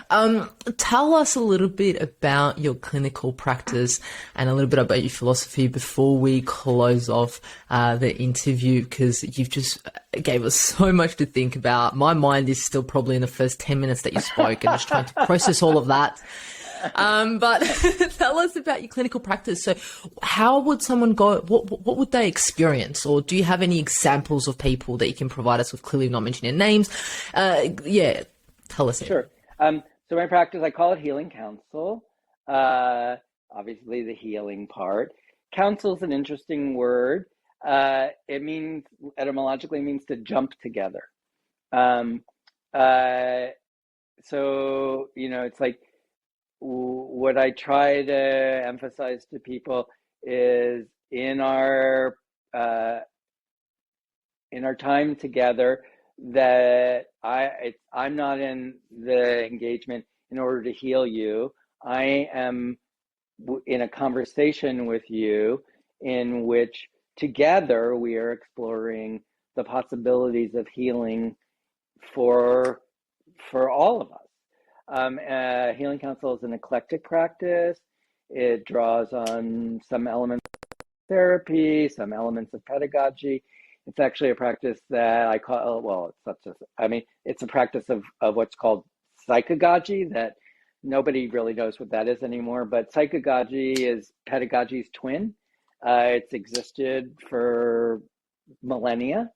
Speaker 1: Tell us a little bit about your clinical practice and a little bit about your philosophy before we close off the interview, because you've just gave us so much to think about. My mind is still probably in the first 10 minutes that you spoke and just trying to process all of that. But tell us about your clinical practice. So how would someone go, what would they experience? Or do you have any examples of people that you can provide us with, clearly not mentioning names? Tell us.
Speaker 2: Sure. So my practice, I call it healing counsel. Obviously the healing part. Counsel is an interesting word. It means, etymologically means to jump together. So, it's like, what I try to emphasize to people is in our time together, that I'm not in the engagement in order to heal you. I am in a conversation with you in which together we are exploring the possibilities of healing for all of us. Healing counsel is an eclectic practice. It draws on some elements of therapy, some elements of pedagogy. It's actually a practice that I call, well, it's a practice of what's called psychagogy, that nobody really knows what that is anymore, but psychagogy is pedagogy's twin. It's existed for millennia.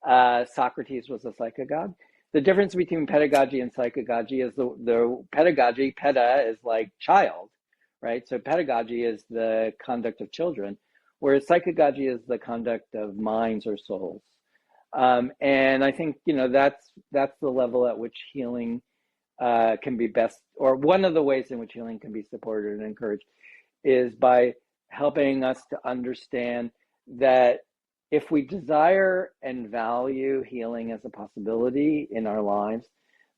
Speaker 2: Socrates was a psychagogue. The difference between pedagogy and psychagogy is the pedagogy, peda is like child, right? So pedagogy is the conduct of children, whereas psychagogy is the conduct of minds or souls. And I think, that's the level at which healing can be best, or one of the ways in which healing can be supported and encouraged is by helping us to understand that if we desire and value healing as a possibility in our lives,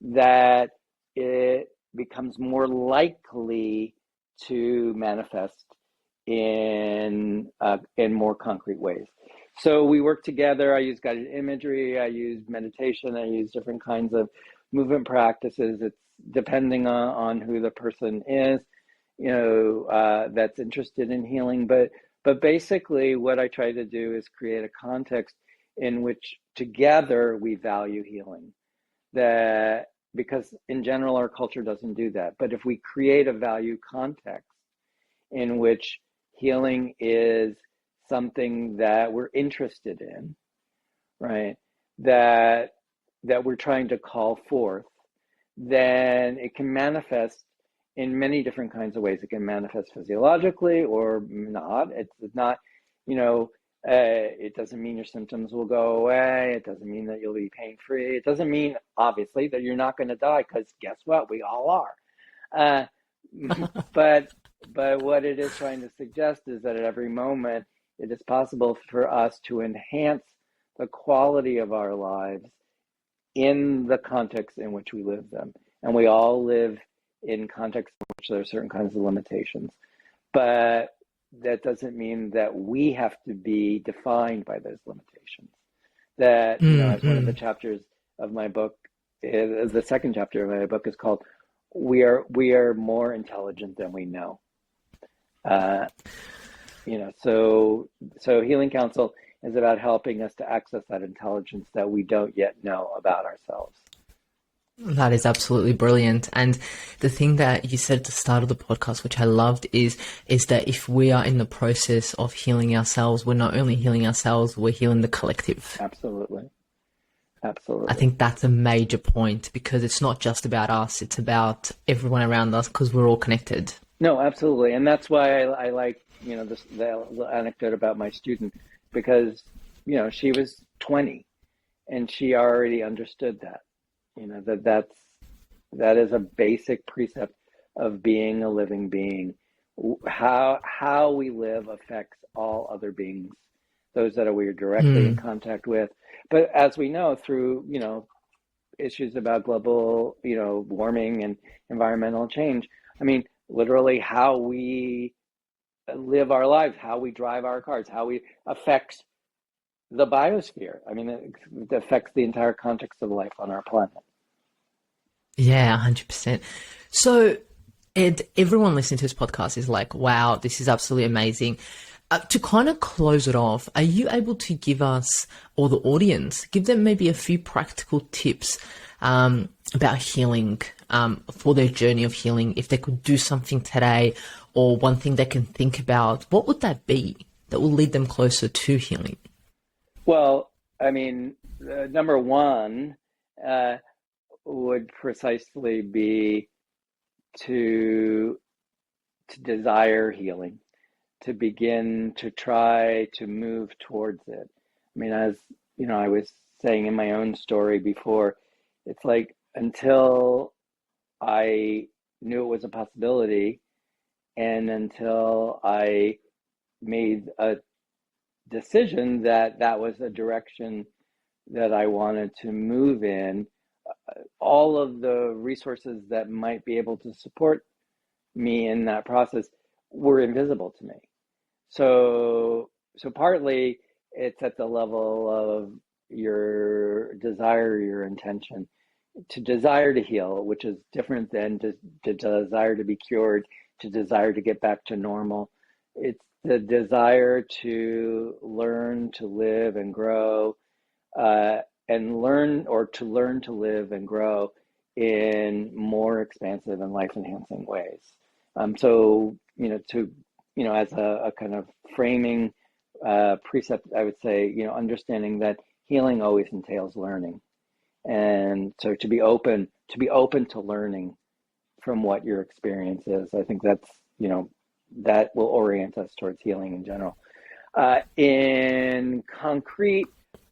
Speaker 2: that it becomes more likely to manifest in more concrete ways. So we work together. I use guided imagery, I use meditation, I use different kinds of movement practices. It's depending on who the person is, that's interested in healing. But basically what I try to do is create a context in which together we value healing. Because in general, our culture doesn't do that. But if we create a value context in which healing is something that we're interested in, right, that we're trying to call forth, then it can manifest in many different kinds of ways. It can manifest physiologically or not. It's not, it doesn't mean your symptoms will go away. It doesn't mean that you'll be pain-free. It doesn't mean, obviously, that you're not going to die, because guess what? We all are. But what it is trying to suggest is that at every moment, it is possible for us to enhance the quality of our lives in the context in which we live them. and we all live in contexts in which there are certain kinds of limitations. But that doesn't mean that we have to be defined by those limitations. That, as one of the chapters of my book, the second chapter of my book is called "We Are More Intelligent Than We Know." So healing counsel is about helping us to access that intelligence that we don't yet know about ourselves.
Speaker 1: That is absolutely brilliant. And the thing that you said at the start of the podcast, which I loved, is that if we are in the process of healing ourselves, we're not only healing ourselves, we're healing the collective.
Speaker 2: Absolutely.
Speaker 1: I think that's a major point, because it's not just about us, it's about everyone around us, because we're all connected.
Speaker 2: No, absolutely. And that's why I like, the anecdote about my student, because, she was 20 and she already understood that. That is a basic precept of being a living being. How we live affects all other beings, those that we are directly in contact with. But as we know, through issues about global warming and environmental change, I mean, literally how we live our lives, how we drive our cars, how we affects the biosphere. I mean, it affects the entire context of life on our planet.
Speaker 1: Yeah, 100%. So, Ed, everyone listening to this podcast is like, wow, this is absolutely amazing. To kind of close it off, are you able to give us, or the audience, give them maybe a few practical tips about healing, for their journey of healing? If they could do something today, or one thing they can think about, what would that be that will lead them closer to healing?
Speaker 2: Well, I mean, number one would precisely be to desire healing, to begin to try to move towards it. I mean, as I was saying in my own story before, it's like until I knew it was a possibility, and until I made a decision that that was a direction that I wanted to move in, all of the resources that might be able to support me in that process were invisible to me. So partly it's at the level of your desire, your intention, to desire to heal, which is different than to desire to be cured, to desire to get back to normal. It's the desire to learn to live and grow, and learn to live and grow in more expansive and life-enhancing ways. As a kind of framing precept, I would say, understanding that healing always entails learning, and so to be open to learning from what your experience is. I think that's that will orient us towards healing in general. In concrete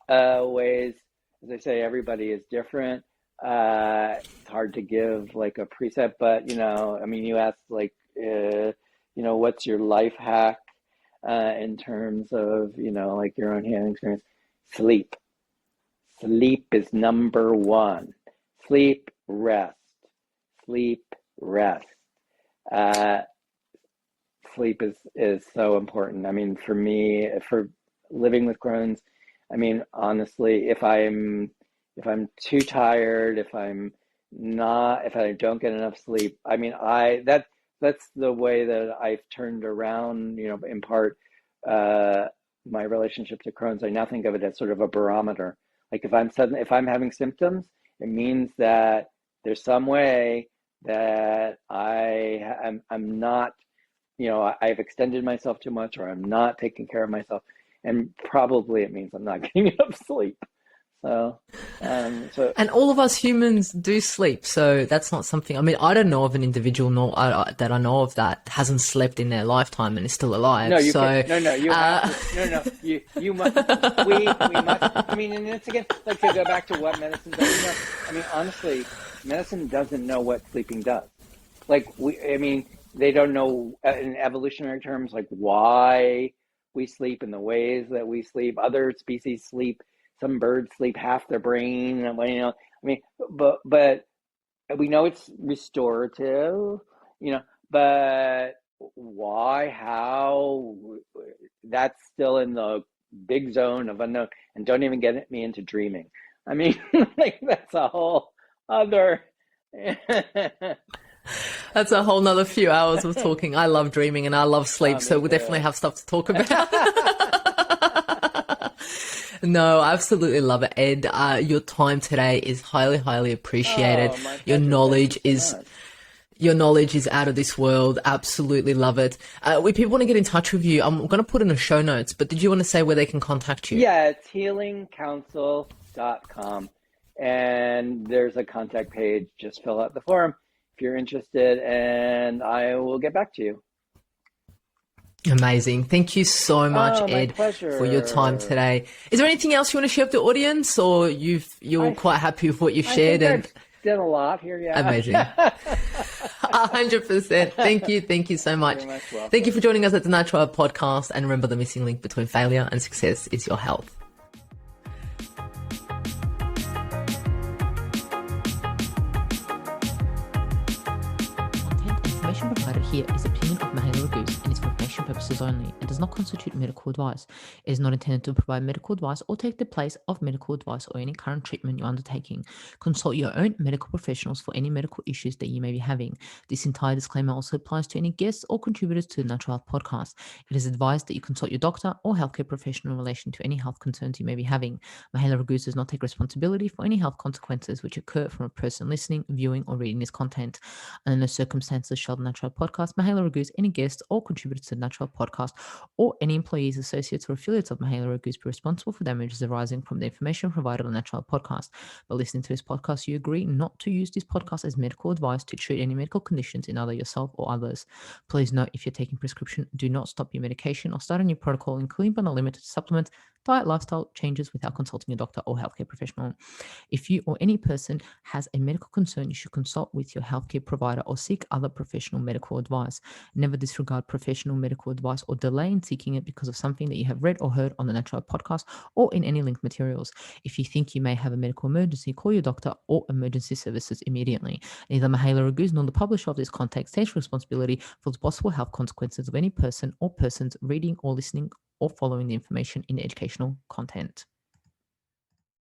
Speaker 2: ways, as I say, everybody is different. It's hard to give like a precept, but I mean, you asked like, what's your life hack in terms of like your own healing experience? Sleep. Sleep is number one. Sleep, rest. Sleep, rest. Sleep is so important. I mean, for me, for living with Crohn's, I mean, honestly, if I'm too tired, if I don't get enough sleep, I mean, that's the way that I've turned around, in part, my relationship to Crohn's. I now think of it as sort of a barometer. Like if I'm having symptoms, it means that there's some way that I'm not, I've extended myself too much, or I'm not taking care of myself, and probably it means I'm not getting enough sleep. And
Speaker 1: all of us humans do sleep, so that's not something. I mean, I don't know of an individual that I know of that hasn't slept in their lifetime and is still alive.
Speaker 2: No, you
Speaker 1: so
Speaker 2: can't. No, you have to. No, you must. We must. I mean, and it's again like to go back to what medicine does. I mean, honestly, medicine doesn't know what sleeping does. They don't know in evolutionary terms like why we sleep in the ways that we sleep. Other species sleep. Some birds sleep half their brain. I mean, but we know it's restorative, but why, how, that's still in the big zone of unknown. And don't even get me into dreaming. I mean, like that's a whole other.
Speaker 1: That's a whole nother few hours of talking. I love dreaming and I love sleep, so we'll definitely have stuff to talk about. No, I absolutely love it, Ed. Your time today is highly, highly appreciated.
Speaker 2: My
Speaker 1: Your
Speaker 2: pleasure.
Speaker 1: knowledge
Speaker 2: Thank you
Speaker 1: is
Speaker 2: so much.
Speaker 1: your knowledge is out of this world. Absolutely love it. If people want to get in touch with you, I'm going to put in the show notes, but did you want to say where they can contact you?
Speaker 2: Yeah, it's healingcounsel.com. And there's a contact page. Just fill out the form if you're interested, and I will get back to you.
Speaker 1: Amazing. Thank you so much, Ed,
Speaker 2: pleasure.
Speaker 1: for your time today. Is there anything else you want to share with the audience, or you're quite happy with what you've shared?
Speaker 2: I've done a lot here, yeah.
Speaker 1: Amazing. 100%. Thank you so much.
Speaker 2: You're most welcome.
Speaker 1: Thank you for joining us at the Natural Podcast, and remember, the missing link between failure and success is your health. Information provided here is opinion of Mahela Raguse and is for information purposes only. It does not constitute medical advice. It is not intended to provide medical advice or take the place of medical advice or any current treatment you're undertaking. Consult your own medical professionals for any medical issues that you may be having. This entire disclaimer also applies to any guests or contributors to the Natural Health Podcast. It is advised that you consult your doctor or healthcare professional in relation to any health concerns you may be having. Mahela Raguse does not take responsibility for any health consequences which occur from a person listening, viewing, or reading this content. Under no circumstances shall the Natural Podcast, Mahela Raguse, any guests or contributors to the Natural Podcast, or any employees, associates, or affiliates of Mahela Raguse be responsible for damages arising from the information provided on the Natural Podcast. By listening to this podcast, you agree not to use this podcast as medical advice to treat any medical conditions in either yourself or others. Please note, if you're taking prescription, do not stop your medication or start a new protocol, including but not limited to supplements, diet, lifestyle changes without consulting a doctor or healthcare professional. If you or any person has a medical concern, you should consult with your healthcare provider or seek other professional medical advice. Never disregard professional medical advice or delay in seeking it because of something that you have read or heard on the Natural Podcast or in any linked materials. If you think you may have a medical emergency, call your doctor or emergency services immediately. Neither Mahela Raguse nor the publisher of this content takes responsibility for the possible health consequences of any person or persons reading or listening or following the information in the educational content.